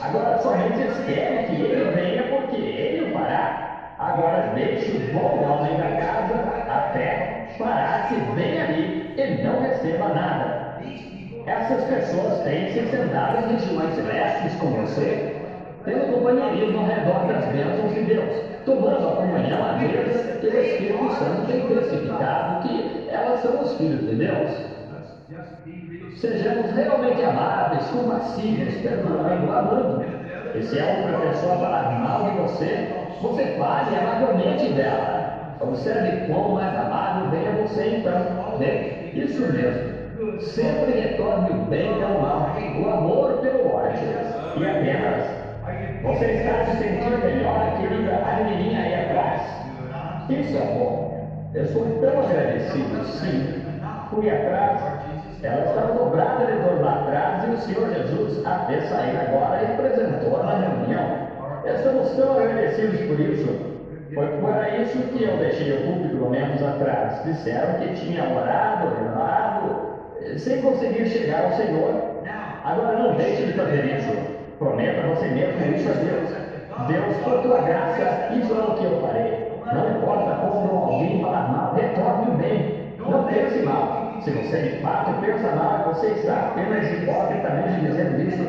Agora somente espere que ele venha, porque ele o fará. Agora deixe o bom homem da casa até parar-se bem ali e não receba nada. Essas pessoas têm se sentado em regiões celestes com você, tendo companheirismo ao redor das bênçãos de Deus, tomando a comunhão à mesa, e o Espírito Santo tem testificado que elas são os filhos de Deus. Sejamos realmente amáveis, compassivos, perdoando, amando. E se a outra pessoa falar mal de você, você fale amavelmente dela. Observe quão mais amável venha você então. Isso mesmo. Sempre retorne o bem pelo mal, o amor pelo ódio. E apenas, você está se sentindo melhor, querida, a menininha aí atrás? Isso é bom. Eu sou tão agradecido, sim. Fui atrás, ela estava dobrada de dor lá atrás e o Senhor Jesus a fez sair agora e apresentou na reunião. Estamos tão agradecidos por isso. Foi para isso que eu deixei o público momentos atrás. Disseram que tinha orado, sem conseguir chegar ao Senhor. Agora não deixe de fazer isso. Prometa a você mesmo isso a Deus. Deus, por tua graça, isso é o que eu farei. Não importa quando alguém falar mal, retorne bem. Não pense mal. Se você de fato pensa mal, você está apenas hipócritamente dizendo isso.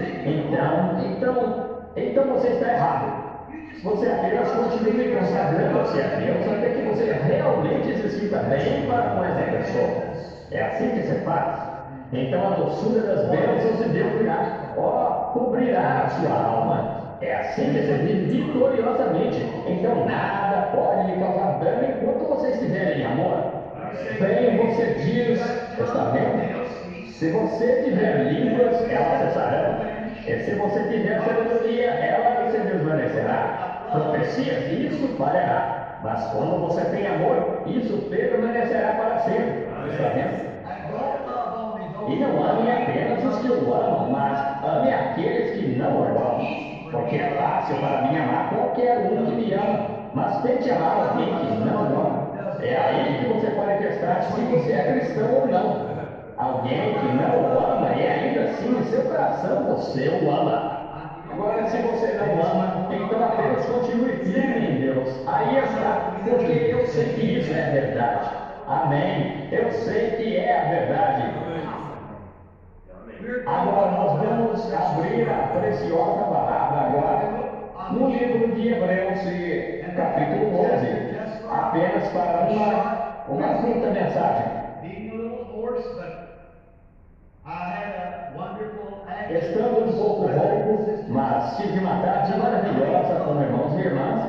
Então você está errado. Você apenas continue consagrando-se a Deus até que você realmente se sinta bem para com essa pessoa. É assim que se faz. Então a doçura das bênçãos de Deus virá, cobrirá a sua alma. É assim que se vive vitoriosamente. Então nada pode lhe causar dano enquanto você estiver em amor. Bem, você diz, está vendo? Se você tiver línguas, elas cessarão. E se você tiver sabedoria, ela se desvanecerá. Profecias, isso falhará. Mas quando você tem amor, isso permanecerá para sempre. Está vendo? E não ame apenas os que o amam, mas ame aqueles que não o amam. Porque é fácil para mim amar qualquer um que me ama, mas tente amar alguém que não o ama. É aí que você pode testar se você é cristão ou não. Alguém que não o ama e ainda assim em seu coração você o ama. Agora, se você não ama, então apenas continue firme em Deus. Aí está, porque eu sei que isso é a verdade. Amém. Eu sei que é a verdade. Agora nós vamos abrir a preciosa palavra agora no livro de Hebreus, capítulo 11. Apenas para uma curta mensagem. Estando um pouco rouco, mas tive uma tarde maravilhosa com irmãos e irmãs,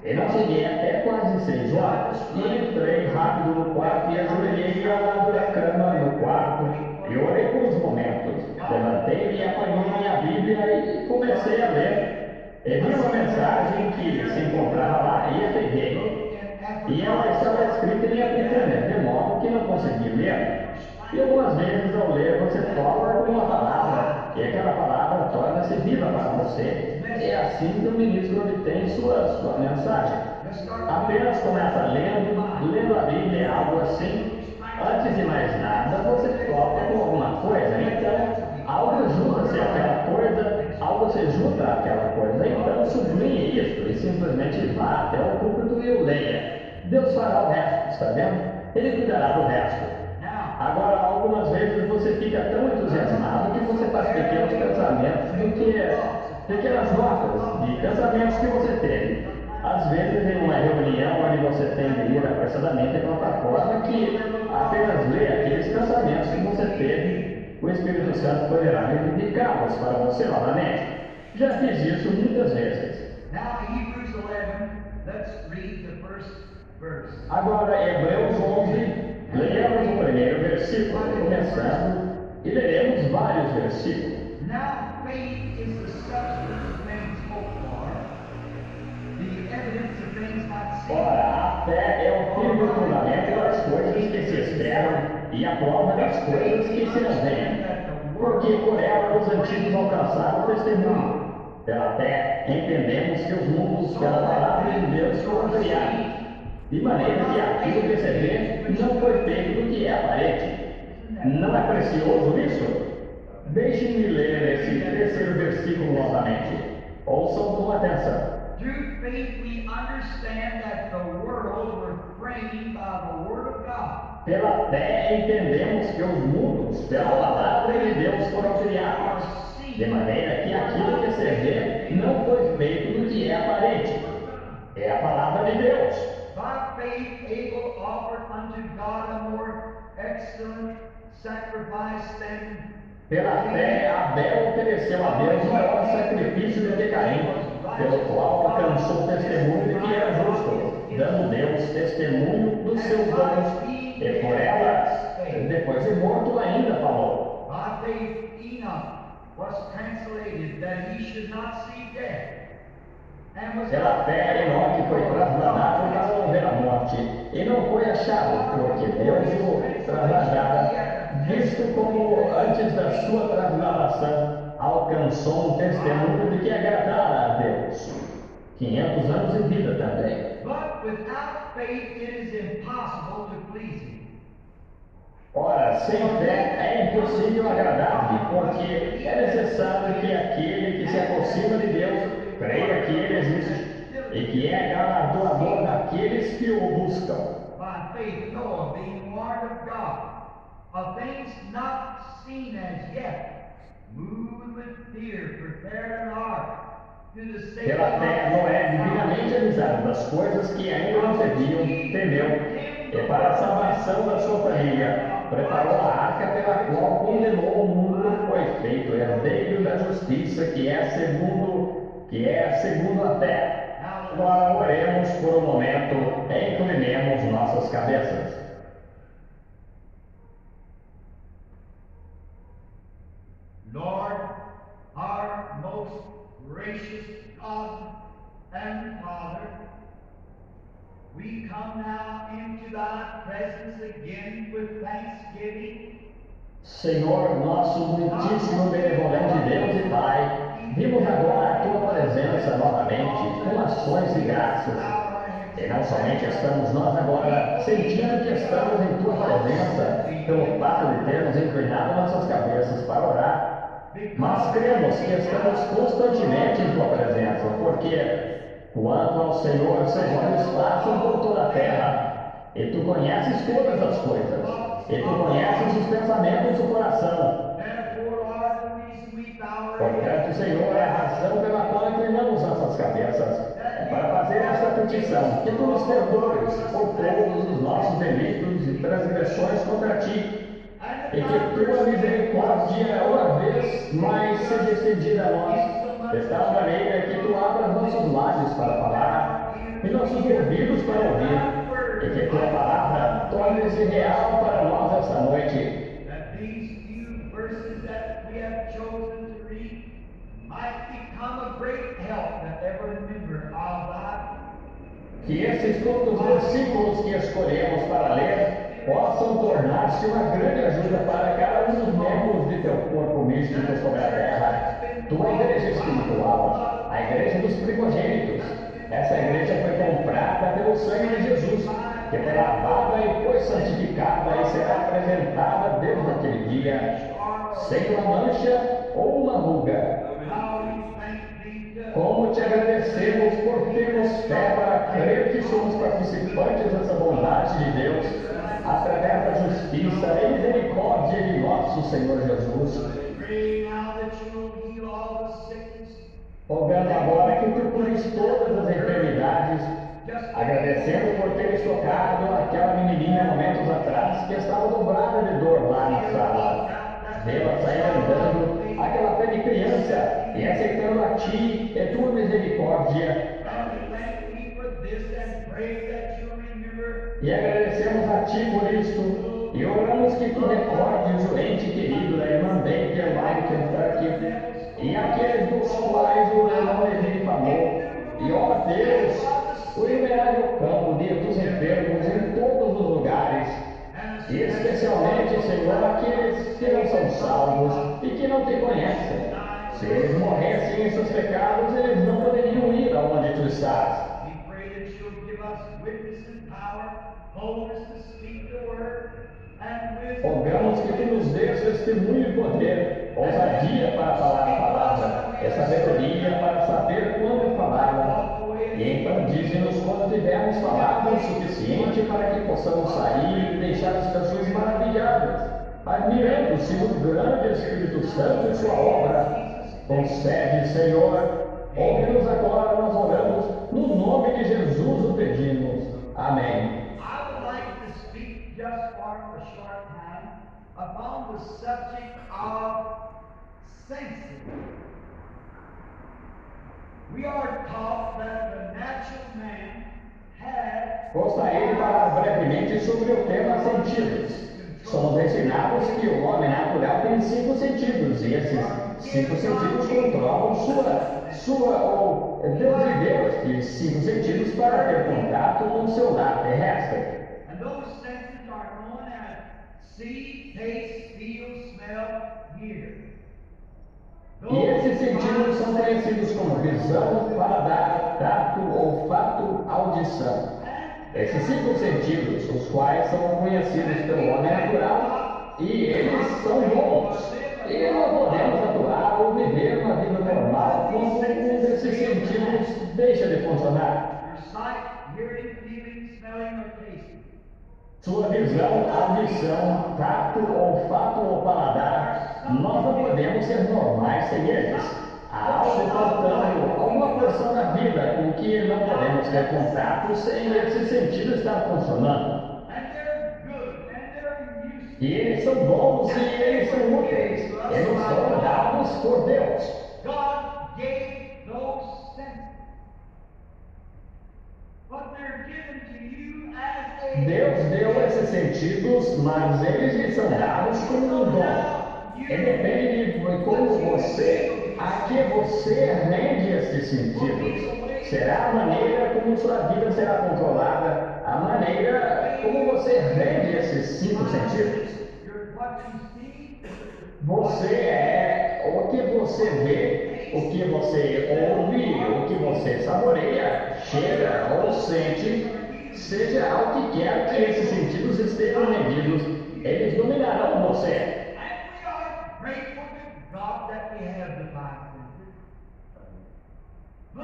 e não cheguei até quase 6 horas, e entrei rápido no quarto e ajoelhei ao lado da cama no quarto, e orei por uns momentos. Levantei e apanhei minha Bíblia e comecei a ler. E vi uma mensagem que se encontrava lá e a peguei. E ela estava escrita em africano, de modo que não consegui ler. E algumas vezes ao ler você toca com uma palavra, e aquela palavra torna-se viva para você. É assim que o ministro obtém sua mensagem. Apenas começa lendo a Bíblia, algo assim. Antes de mais nada, você toca com alguma coisa, então algo junta-se àquela coisa, algo se junta àquela coisa. Então sublinhe isso e simplesmente vá até o púlpito e o leia. Deus fará o resto, está vendo? Ele cuidará do resto. Agora, algumas vezes você fica tão entusiasmado que você faz pequenos pensamentos pequenas notas de pensamentos que você teve. Às vezes, em uma reunião onde você tem de ir apressadamente de uma forma que apenas lê aqueles pensamentos que você teve, o Espírito Santo poderá reivindicá-los para você novamente. Já fiz isso muitas vezes. Agora, Hebreus 11. Leamos o primeiro versículo, começando, e leremos vários versículos. Ora, a fé é o firme fundamento das coisas que se esperam e a prova das coisas que se não veem, porque por ela os antigos alcançaram o testemunho. Pela fé, entendemos que os mundos pela palavra de Deus foram criados, de maneira que aquilo que se vê não foi feito do que é aparente. Não é precioso isso? Deixem-me ler esse terceiro versículo novamente. Ouçam com atenção. Through faith we understand that the worlds were framed by the Word of God. Pela fé entendemos que os mundos, pela palavra de Deus, foram criados, de maneira que aquilo que se vê não foi feito do que é aparente. É a palavra de Deus. By faith Abel offered unto God a more excellent sacrifice than Pela fé, Abel ofereceu a Deus o maior sacrifício do que Caim, pelo qual alcançou o testemunho de que era justo, dando Deus testemunho dos seus dons, e por elas, depois de morto, ainda falou. by faith Enoch was translated that he should not see death. And was Pela fé, Enoque foi trasladado para não ver a morte, e não foi achado, porque Deus o trasladara, visto como antes da sua trasladação alcançou um testemunho de que agradara a Deus. 500 anos de vida também. But without faith it is impossible to please him. Ora, sem fé é impossível agradar-lhe, porque é necessário que aquele que se aproxima de Deus creia que Ele existe e que é galardoador daqueles que o buscam. By faith Noah, being warned of God, of things not seen as yet, moved with fear, prepared an ark to the saving Pela fé, Noé, divinamente avisado das coisas que ainda não se viam, temeu, e para a salvação da sua família, preparou a arca pela qual condenou o mundo, foi feito herdeiro da justiça, que é segundo a fé. Agora oremos por um momento, inclinemos nossas cabeças. Lord, our most gracious God and Father, we come now into thy presence again with thanksgiving. Senhor, nosso muitíssimo benevolente Deus e Pai, vimos agora a tua presença novamente com ações de graças. E não somente estamos nós agora sentindo que estamos em tua presença, pelo fato de termos inclinado nossas cabeças para orar, mas cremos que estamos constantemente em tua presença, porque quanto ao Senhor, seus olhos passam por toda a terra, e tu conheces todas as coisas, e tu conheces os pensamentos do coração. Portanto, Senhor, é a razão pela qual inclinamos nossas cabeças, é para fazer esta petição, que tu nos perdoes por todos os nossos delitos e transgressões contra ti, e que tua misericórdia uma vez mais seja estendida a nós, de tal maneira que tu abras nossos lábios para falar e nossos ouvidos para ouvir, e que tua palavra torne-se real para nós esta noite. That these few verses that we have chosen to read might become a great help that every member of thy. Que esses poucos versículos que escolhemos para ler possam tornar-se uma grande ajuda para cada um dos membros de teu corpo místico sobre a terra. Tua igreja espiritual, a igreja dos primogênitos. Essa igreja foi comprada pelo sangue de Jesus, que foi lavada e foi santificada e será apresentada desde aquele dia, sem uma mancha ou uma ruga. Como te agradecemos por termos fé para crer que somos participantes dessa bondade de Deus, através da justiça e misericórdia de nosso Senhor Jesus. Rogando agora que tu cures todas as enfermidades, agradecendo por teres tocado aquela menininha momentos atrás que estava dobrada de dor lá na sala. Vê-la sair andando, aquela pele de criança, e aceitando a ti e tua misericórdia. E agradecemos a ti por isto, e oramos que tu recordes o ente querido da irmã Baker lá em Kentucky, e aqueles dos quais o irmão Levi falou. E ó Deus, o inumerável campo de dos enfermos em todos os lugares, e especialmente, Senhor, aqueles que não são salvos e que não te conhecem. Se eles morressem em seus pecados, eles não poderiam ir aonde tu estás. Rogamos que tu nos dês testemunho e poder, ousadia para falar a palavra, e sabedoria para saber quando falar. E então dize-nos quando tivermos falado o suficiente para que possamos sair e deixar as pessoas maravilhadas, admirando-se do grande Espírito Santo e sua obra. Concede, Senhor, ouve-nos agora, nós oramos, no nome de Jesus o pedimos. Amém. I would like to speak just for a short time upon the subject of senses. We are taught that the natural man had Gostaria de falar brevemente sobre o tema sentidos. Somos ensinados que o homem natural tem 5 sentidos, e esses 5 sentidos controlam ou Deus e Deus, que 5 sentidos para ter contato com o seu lar terrestre. and those senses are known as see, taste, feel, smell, hear. E esses sentidos são conhecidos como visão, paladar, tato, olfato, audição. Esses 5 sentidos, os quais são conhecidos pelo homem natural, e eles são bons. E não podemos atuar ou viver uma vida normal quando um desses sentidos deixa de funcionar. Your sight, hearing, feeling, smelling, or tasting. Sua visão, audição, tato, olfato ou paladar, nós não podemos ser normais sem eles. Há algo faltando, alguma porção da vida com que não podemos ter contato sem esse sentido estar funcionando. And they're good, and they're useful. E eles são bons e eles são úteis. Eles foram dados por Deus. God gave those senses. But they're given to you as a Deus deu esses sentidos, mas eles lhe são dados como um dom. E depende de como você, a que você rende esses sentidos. Será a maneira como sua vida será controlada, a maneira como você rende esses 5 sentidos. You're what you see, Você é o que você vê, o que você ouve, o que você saboreia, cheira ou sente, seja ao que quer que esses sentidos estejam medidos, eles dominarão você. and we are grateful to God that we have the 5 senses. But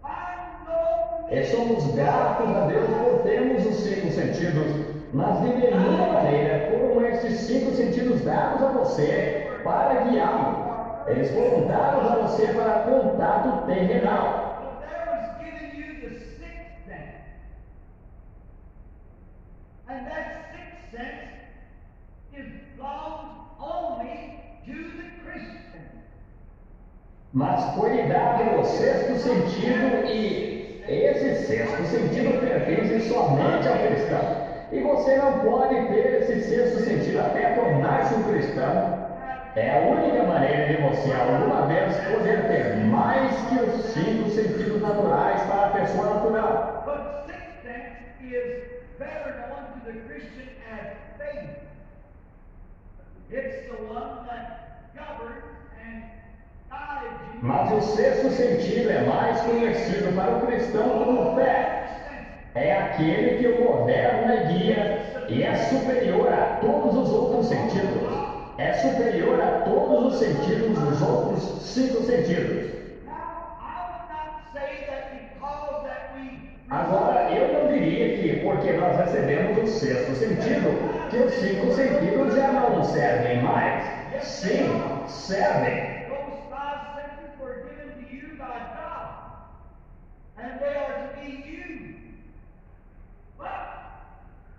I know E somos gratos a Deus por termos os 5 sentidos, mas de nenhuma maneira foram esses 5 sentidos dados a você para guiá-lo. Eles foram dados a você para contato terrenal. but there was given you the 6th sense. And that 6th sense is belongs only to the Christian. Mas foi dado o 6º sentido e esse 6º sentido pertence somente ao cristão. E você não pode ter esse 6º sentido até tornar-se um cristão. É a única maneira de você alguma vez poder ter mais que os 5 sentidos naturais para a pessoa natural. But 6th sense is better known to the Christian as faith. It's the one that governs and guides you. Mas o 6º sentido é mais conhecido para o cristão como fé. É aquele que o governa e guia e é superior a todos os outros sentidos. É superior a todos os sentidos dos outros 5 sentidos. Now, I would not say that because that we Agora, eu não diria que porque nós recebemos o 6º sentido, que os 5 sentidos já não servem mais. Sim, servem. those 5 senses were given to you by God, and they are to be used. But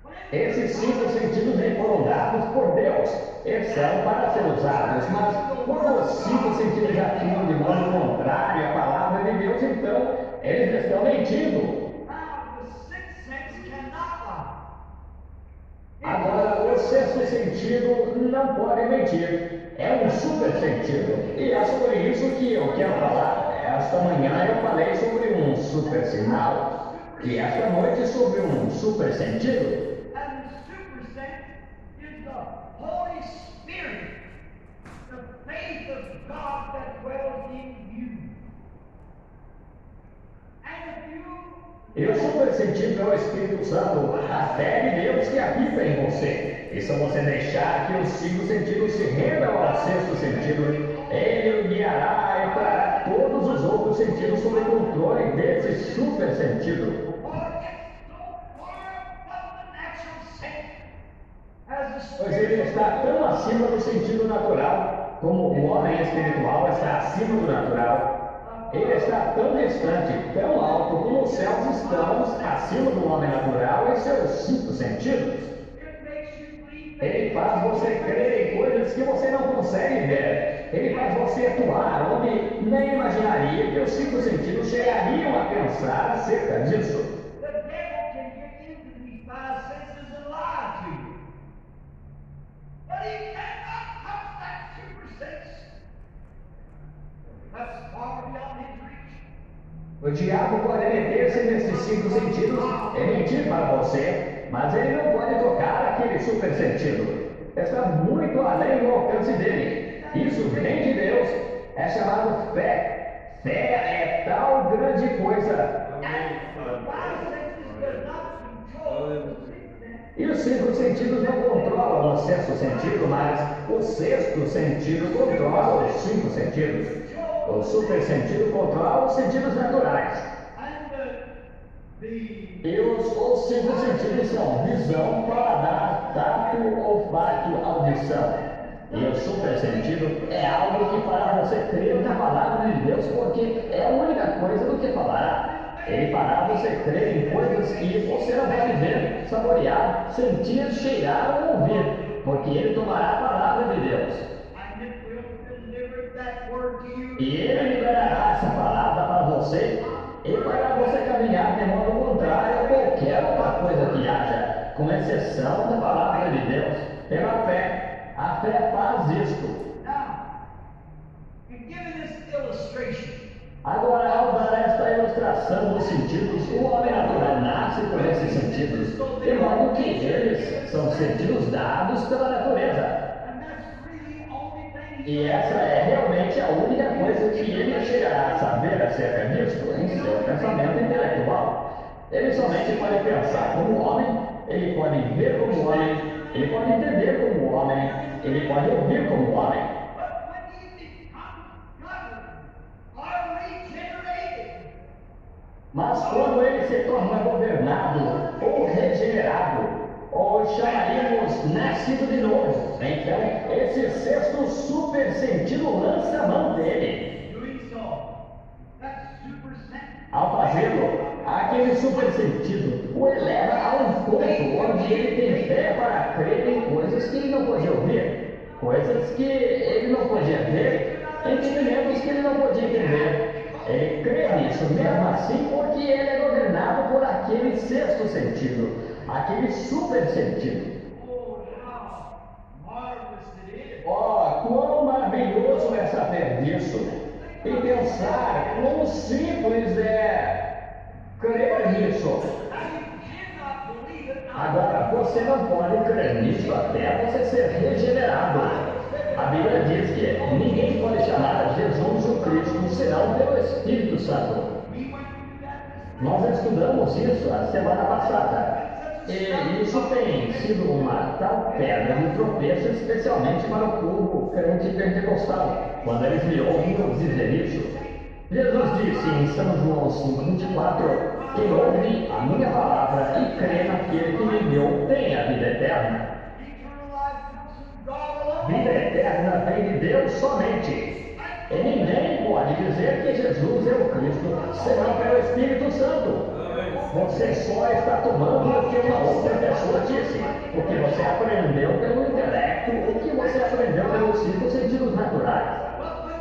when Esses 5 sentidos lhe foram dados por Deus. Eles são para ser usados, mas quando os 5 sentidos atuam de modo contrário à palavra de Deus, então eles estão mentindo. now the 6th sense cannot lie. Agora, o 6º sentido não pode mentir. É um super sentido. E é sobre isso que eu quero falar. Esta manhã eu falei sobre um super sinal. E esta noite sobre um super sentido. And the super sense is the Holy Spirit, the faith of God that dwells in you. And if you E o supersentido é o Espírito Santo, a fé de Deus que habita em você. E se você deixar que os 5 sentidos se rendam ao 6º sentido, ele o guiará e trará todos os outros sentidos sob o controle desse super sentido. Pois ele está tão acima do sentido natural, como o homem espiritual está acima do natural. Ele está tão distante, tão alto, como os céus estão acima do homem natural em seus 5 sentidos. Ele faz você crer em coisas que você não consegue ver. Ele faz você atuar onde nem imaginaria que os 5 sentidos chegariam a pensar acerca disso. O diabo pode meter-se nesses 5 sentidos e mentir para você, mas ele não pode tocar aquele super sentido. Está muito além do alcance dele. Isso vem de Deus. É chamado fé. Fé é tal grande coisa. E os 5 sentidos não controlam o 6º sentido, mas o 6º sentido controla os 5 sentidos. O super sentido controla os sentidos naturais. E os 5 sentidos são visão, paladar, tato, olfato, audição. E o super sentido é algo que fará você crer na palavra de Deus, porque é a única coisa do que falará. Ele fará você crer em coisas que você não pode ver, saborear, sentir, cheirar ou ouvir, porque ele tomará a palavra de Deus. E ele liberará essa palavra para você e fará você caminhar de modo contrário a qualquer outra coisa que haja, com exceção da palavra de Deus, pela fé. A fé faz isto. Agora, ao dar esta ilustração dos sentidos, o homem natural nasce com esses sentidos, de modo que eles são sentidos dados pela natureza. E essa é realmente a única coisa que ele chegará a saber acerca disso em seu pensamento intelectual. Ele somente pode pensar como homem, ele pode ver como homem, ele pode entender como homem, ele pode ouvir como homem. Mas quando ele se torna governado ou regenerado, ou chamaríamos nascido de novo, então esse 6º super sentido lança a mão dele. Ao fazê-lo, aquele super sentido o eleva a um ponto onde ele tem fé para crer em coisas que ele não podia ouvir, coisas que ele não podia ver, entendimentos que ele não podia entender. Ele crê nisso mesmo assim porque ele é governado por aquele 6º sentido, aquele super sentido. Oh, quão maravilhoso é saber disso e pensar quão simples é crer nisso. Agora, você não pode crer nisso até você ser regenerado. A Bíblia diz que ninguém pode chamar Jesus o Cristo senão pelo Espírito Santo. Nós estudamos isso a semana passada. E isso tem sido uma tal pedra de tropeço, especialmente para o povo crente pentecostal, quando eles me ouvem dizer isso. Jesus disse em São João 5,24: quem ouve a minha palavra e crê naquele que me deu tem a vida eterna. Vida eterna vem de Deus somente. E ninguém pode dizer que Jesus é o Cristo senão pelo Espírito Santo. Você só está tomando o que uma outra pessoa disse, o que você aprendeu pelo intelecto, o que você aprendeu pelos 5 sentidos naturais.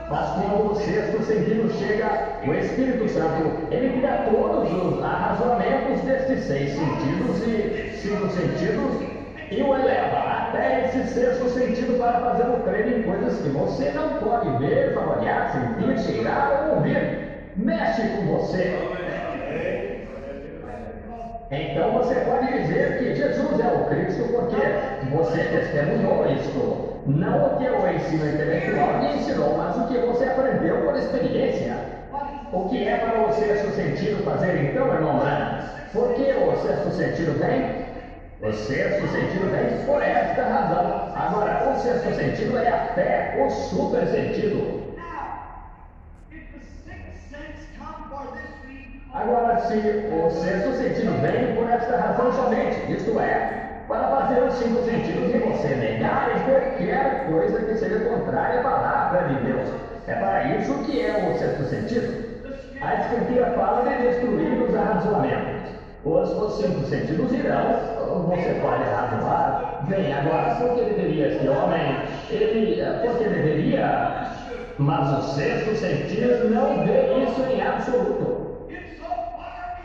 Mas quando o 6º sentido chega, o Espírito Santo, ele tira todos os arrazoamentos desses 6 sentidos e 5 sentidos e o eleva até esse 6º sentido para fazê-lo crer em coisas que você não pode ver, saborear, sentir, cheirar ou ouvir. Mexe com você. Então você pode dizer que Jesus é o Cristo porque você testemunhou isto. Não o que o ensino intelectual lhe ensinou, mas o que você aprendeu por experiência. O que é para o sexto sentido fazer então, irmão Branham? Por que o sexto sentido vem? O sexto sentido vem por esta razão. Agora, o sexto sentido é a fé, o super sentido. Agora, se o sexto sentido vem por esta razão somente, isto é, para fazer os cinco sentidos e você negar qualquer coisa que seja contrária à palavra de Deus. É para isso que é o sexto sentido. A Escritura fala de destruir os arrazoamentos. Os cinco sentidos irão, você pode razoar, bem, agora, por que deveria esse homem, por que deveria, mas o sexto sentido não vê isso em absoluto.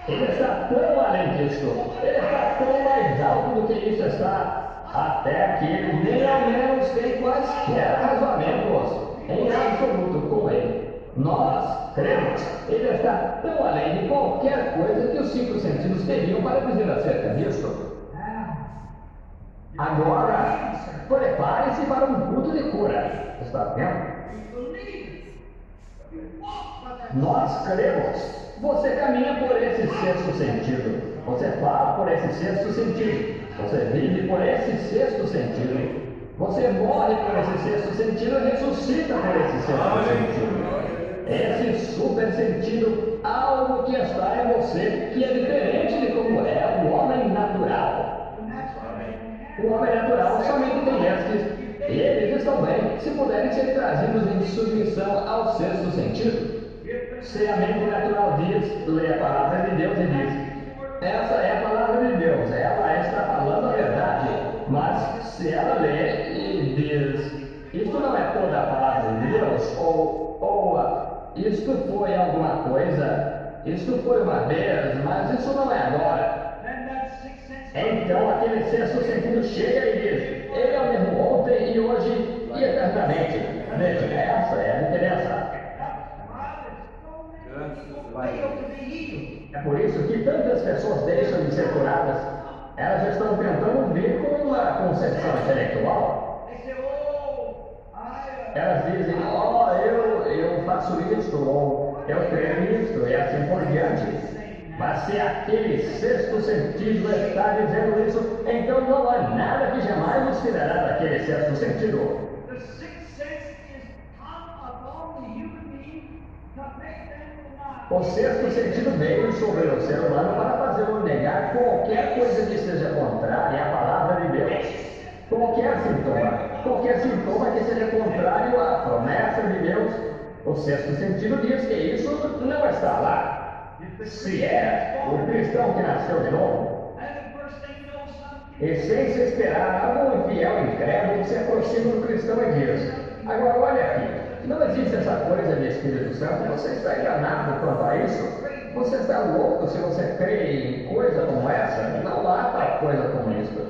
Ele está tão além disso, ele está tão mais alto do que isso está, até que ele nem ao menos tem quaisquer razoamentos em absoluto com ele. Nós cremos, ele está tão além de qualquer coisa que os cinco sentidos teriam para dizer acerca disso. Agora, prepare-se para um culto de cura. Está vendo? Nós cremos. Você caminha por esse sexto sentido. Você fala por esse sexto sentido. Você vive por esse sexto sentido. Você morre por esse sexto sentido e ressuscita por esse sexto sentido. Esse super sentido, algo que está em você, que é diferente de como é o homem natural. O homem natural somente tem estes. Eles estão bem, se puderem ser trazidos em submissão ao sexto sentido. Se a mente natural diz, lê a palavra de Deus e diz, essa é a palavra de Deus, ela está falando a verdade. Mas se ela lê e diz, isto não é toda a palavra de Deus, ou isto foi alguma coisa, isto foi uma vez, mas isso não é agora. Então aquele sexto sentido chega e diz, ele é o mesmo ontem e hoje e eternamente. Veja, essa é a diferença. É por isso que tantas pessoas deixam de ser curadas. Elas estão tentando vir com uma concepção intelectual. Elas dizem, eu faço isto, ou eu creio nisto, e assim por diante. Mas se aquele sexto sentido está dizendo isso, então não há nada que jamais nos tirará daquele sexto sentido. O sexto sentido veio sobre o ser humano para fazê-lo negar qualquer coisa que seja contrária à palavra de Deus. Qualquer sintoma que seja contrário à promessa de Deus. O sexto sentido diz que isso não está lá. Se é o cristão que nasceu de novo, e sem se esperar, algum infiel incrédulo se aproxima do cristão e diz, agora olha aqui, não existe essa coisa de Espírito Santo, você está enganado quanto a isso, você está louco se você crê em coisa como essa, não há tal coisa como isso.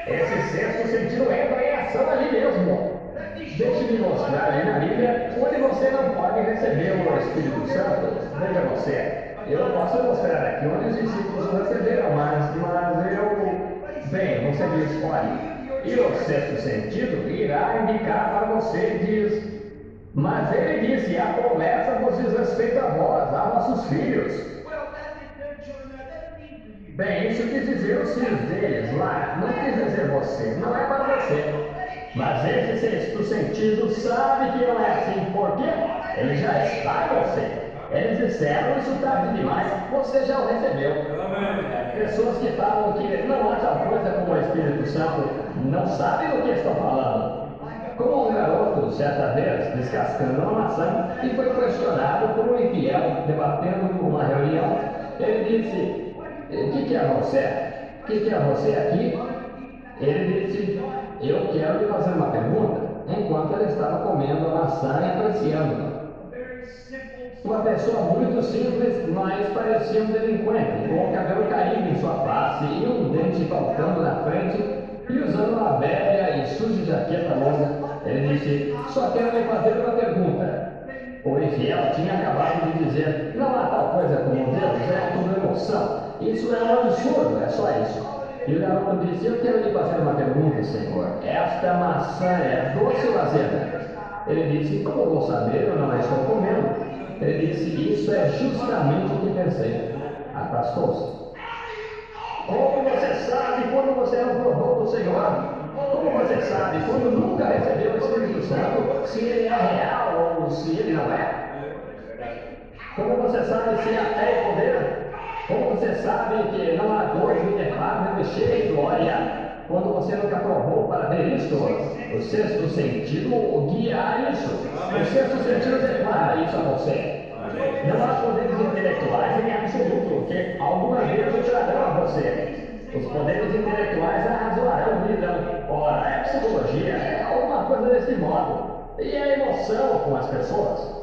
Esse sexto sentido entra em ação ali mesmo. Deixe-me mostrar ali na Bíblia onde você não pode receber o Espírito Santo. Veja você. Eu posso mostrar aqui onde os discípulos receberam, mas bem, você diz, olha, e o sexto sentido irá indicar para você, diz, mas ele disse, a promessa vos diz respeito a vós, a vossos filhos. Bem, isso quis dizer os filhos deles lá, não quis dizer você, não é para você. Mas esse sexto sentido sabe que não é assim, por quê? Ele já está em você. Eles disseram, isso tarde demais, você já o recebeu. Pessoas que falam que não há tal coisa como o Espírito Santo, não sabem do que estão falando. Como um garoto, certa vez, descascando uma maçã, e foi questionado por um infiel, debatendo numa reunião, ele disse, o que quer você? O que quer você aqui? Ele disse, eu quero lhe fazer uma pergunta, enquanto ele estava comendo a maçã e apreciando. Uma pessoa muito simples, mas parecia um delinquente, com o cabelo caído em sua face e um dente faltando na frente, e usando uma velha e suja jaqueta longa. Ele disse, só quero lhe fazer uma pergunta. O infiel tinha acabado de dizer, não há tal coisa como Deus, é tudo emoção. Isso é um absurdo, é só isso. E o garoto disse, eu quero lhe fazer uma pergunta, Senhor. Esta maçã é doce ou azeda? Ele disse, como vou saber, eu não a estou comendo. Ele disse: isso é justamente o que pensei. Afastou-se. Como você sabe quando você é um produto do Senhor? Como você sabe quando nunca recebeu o Espírito Santo, se ele é real ou se ele não é? Como você sabe se a fé é poder? Como você sabe que não há dor inefável e cheia de glória? Quando você nunca provou para ver isto, o sexto sentido guia a isso. O sexto sentido declara isso a você. Não há poderes intelectuais em absoluto que alguma vez o trarão a você. Os poderes intelectuais arrazoarão e dirão: ora, é psicologia, é alguma coisa desse modo. E a emoção com as pessoas.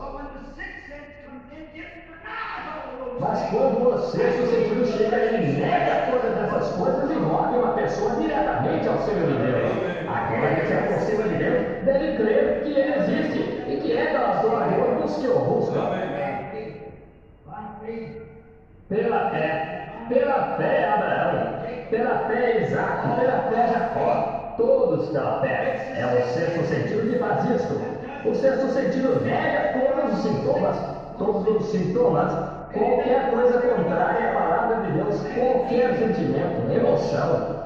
Mas quando o sexto sentido chega, ele nega todas essas coisas e move uma pessoa diretamente ao seio de Deus. Aquela que se aproxima de Deus deve crer que ele existe e que é galardoador dos que o buscam. Pela fé Abraão, pela fé Isaac, pela fé Jacó, todos pela fé. É o sexto sentido que faz isto. O sexto sentido nega todos os sintomas, qualquer coisa contrária à palavra de Deus, qualquer sentimento, emoção.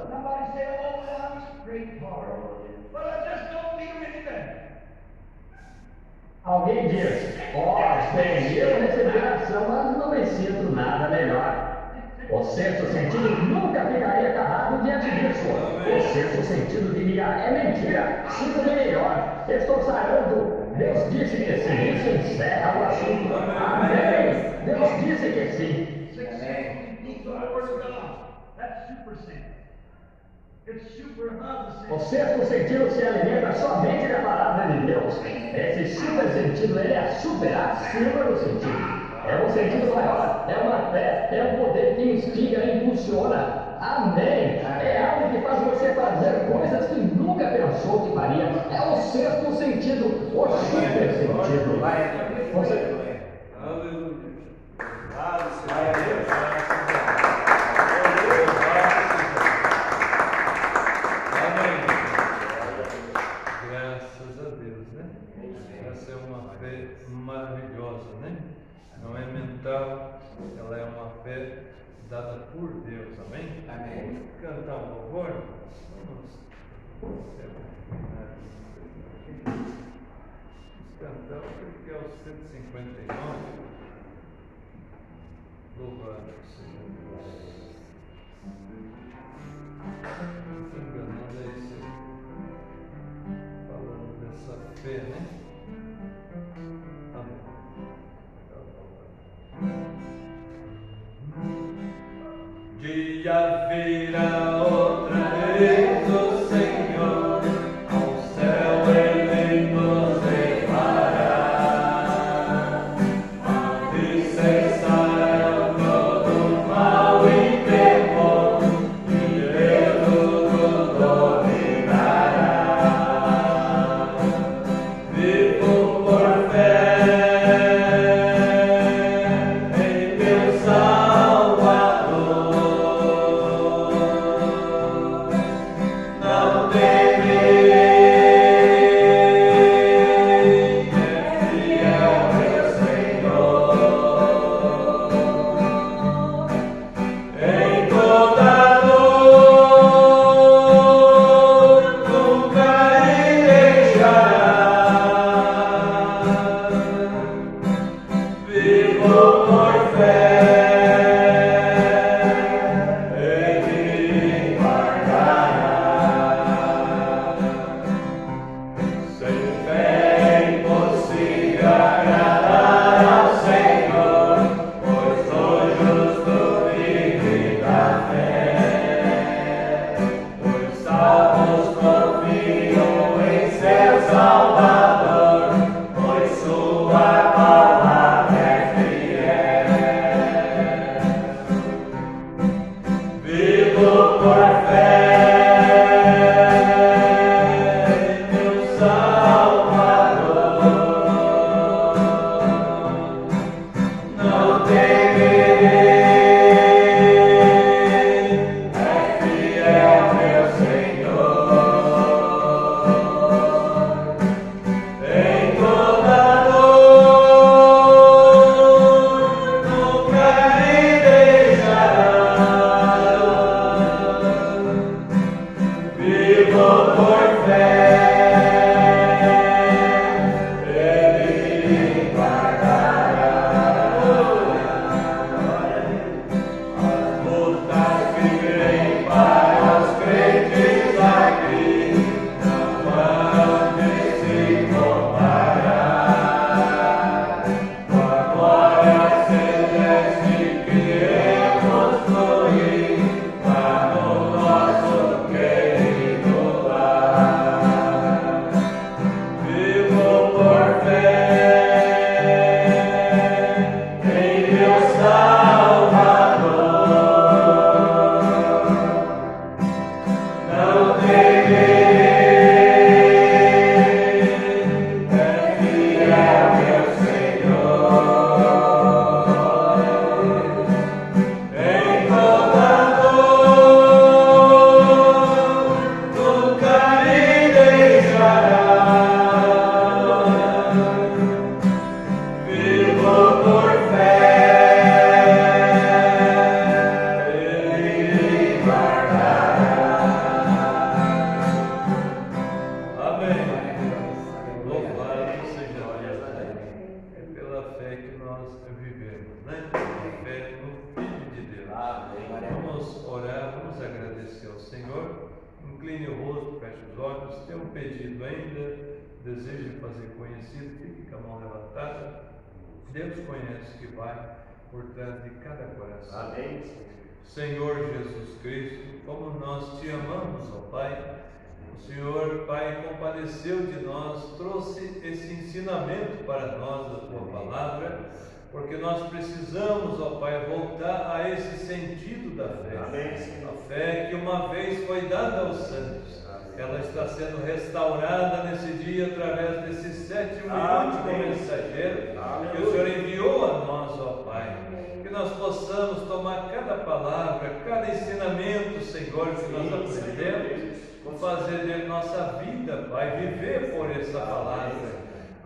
Alguém diz: bem, eu recebi a ação, mas não me sinto nada melhor. O sexto sentido nunca ficaria calado diante disso. O sexto sentido diria: é mentira, sinto-me melhor, estou sarando. Deus disse que sim, isso encerra o assunto. Amém. Deus disse que sim. O sexto sentido se alimenta somente da palavra de Deus. Esse super sentido, ele é super acima do sentido. É um sentido maior, é uma fé, é um poder que instiga e impulsiona. Amém. É algo que faz você fazer coisas que nunca pensou que faria. É o sexto sentido, o super sentido. Você... Aleluia. Amém. Graças a Deus, né? Essa é uma fé maravilhosa, né? Não é mental, ela é uma fé dada por Deus, amém? Amém. Vamos cantar um louvor? Vamos cantar porque é o 159. Louvado seja Deus. Estou enganando, é isso aí. Falando dessa fé, né? Amém. Dia virá outra vez o Senhor, ao céu ele nos levará, onde cessará todo mal e temor, e Deus tudo dominará. Vivo por fé em meu Salvador. Não temerei, é fiel meu Senhor. Em toda dor nunca me deixará. Vivo por fé, ele me guardará. Sem fé é impossível agradar ao Senhor, pois o justo vive da fé. Os salvos confiam em seu Salvador, pois sua palavra é fiel. Vivo por fé em meu Salvador. Não temerei, é fiel meu Senhor. Em toda dor Louvado seja Deus. É pela fé que nós vivemos, né? A fé no Filho de Deus. Vamos orar, vamos agradecer ao Senhor. Incline o rosto, feche os olhos. Tem um pedido ainda, deseja fazer conhecido, fique com a mão levantada. Deus conhece que vai por trás de cada coração. Amém. Senhor Jesus Cristo, como nós te amamos, ó Pai. O Senhor, Pai, compadeceu de nós, trouxe esse ensinamento para nós da Tua Palavra, porque nós precisamos, ó Pai, voltar a esse sentido da fé. Amém. A fé que uma vez foi dada aos santos, ela está sendo restaurada nesse dia através desse sétimo e último mensageiro que o Senhor enviou a nós, ó Pai. Que nós possamos tomar cada palavra, cada ensinamento, Senhor, que nós aprendemos, fazer de nossa vida, Pai, viver por essa palavra.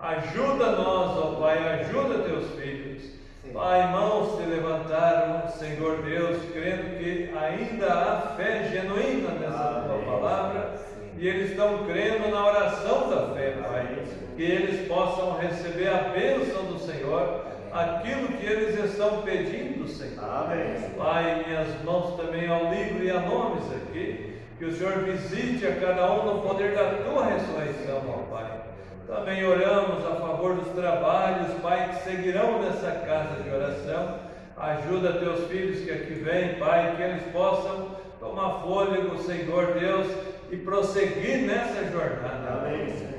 Ajuda-nós, ó Pai, ajuda teus filhos. Pai, irmãos se levantaram, Senhor Deus, crendo que ainda há fé genuína nessa tua palavra, e eles estão crendo na oração da fé, Pai, que eles possam receber a bênção do Senhor, aquilo que eles estão pedindo, Senhor. Pai, minhas mãos também ao livro e a nomes aqui, que o Senhor visite a cada um no poder da tua ressurreição, ó Pai. Também oramos a favor dos trabalhos, Pai, que seguirão nessa casa de oração. Ajuda teus filhos que aqui vêm, Pai, que eles possam tomar fôlego, Senhor Deus, e prosseguir nessa jornada.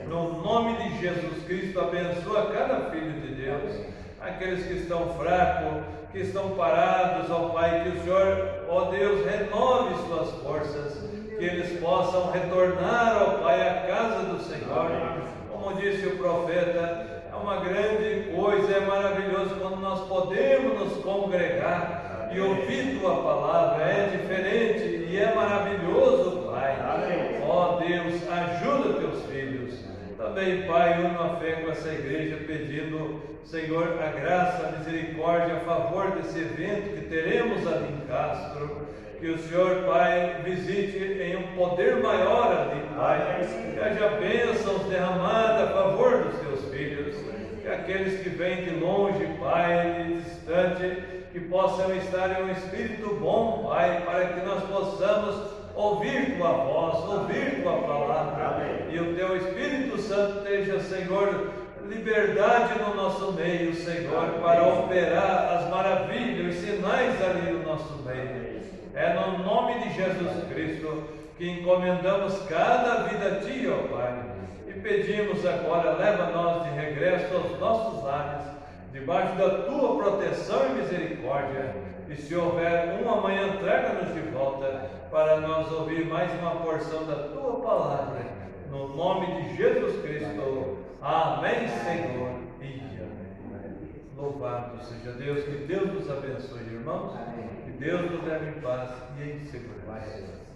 No nome de Jesus Cristo, abençoa cada filho de Deus, aqueles que estão fracos, que estão parados, ó Pai, que o Senhor, ó Deus, renove suas forças, que eles possam retornar, ó Pai, à casa do Senhor. Como disse o profeta, é uma grande coisa, é maravilhoso quando nós podemos nos congregar e ouvir tua palavra, é diferente e é maravilhoso, Pai. Ó Deus, ajuda teus filhos. Também, Pai, uno a fé com essa igreja, pedindo, Senhor, a graça, a misericórdia a favor desse evento que teremos ali em Castro. Que o Senhor, Pai, visite em um poder maior ali, Pai. Que haja bênçãos derramadas a favor dos teus filhos. Que aqueles que vêm de longe, Pai, de distante, que possam estar em um espírito bom, Pai, para que nós possamos ouvir tua voz, ouvir tua palavra. E o teu Espírito Santo esteja, Senhor, liberdade no nosso meio, Senhor, para operar as maravilhas, os sinais ali no nosso meio. É no nome de Jesus Cristo que encomendamos cada vida a Ti, ó Pai. E pedimos agora, leva nós de regresso aos nossos lares, debaixo da Tua proteção e misericórdia. E se houver um amanhã, traga-nos de volta para nós ouvir mais uma porção da Tua palavra. No nome de Jesus Cristo. Amém, Senhor. E amém. Louvado seja Deus. Que Deus nos abençoe, irmãos. Que Deus nos leve em paz e em segurança.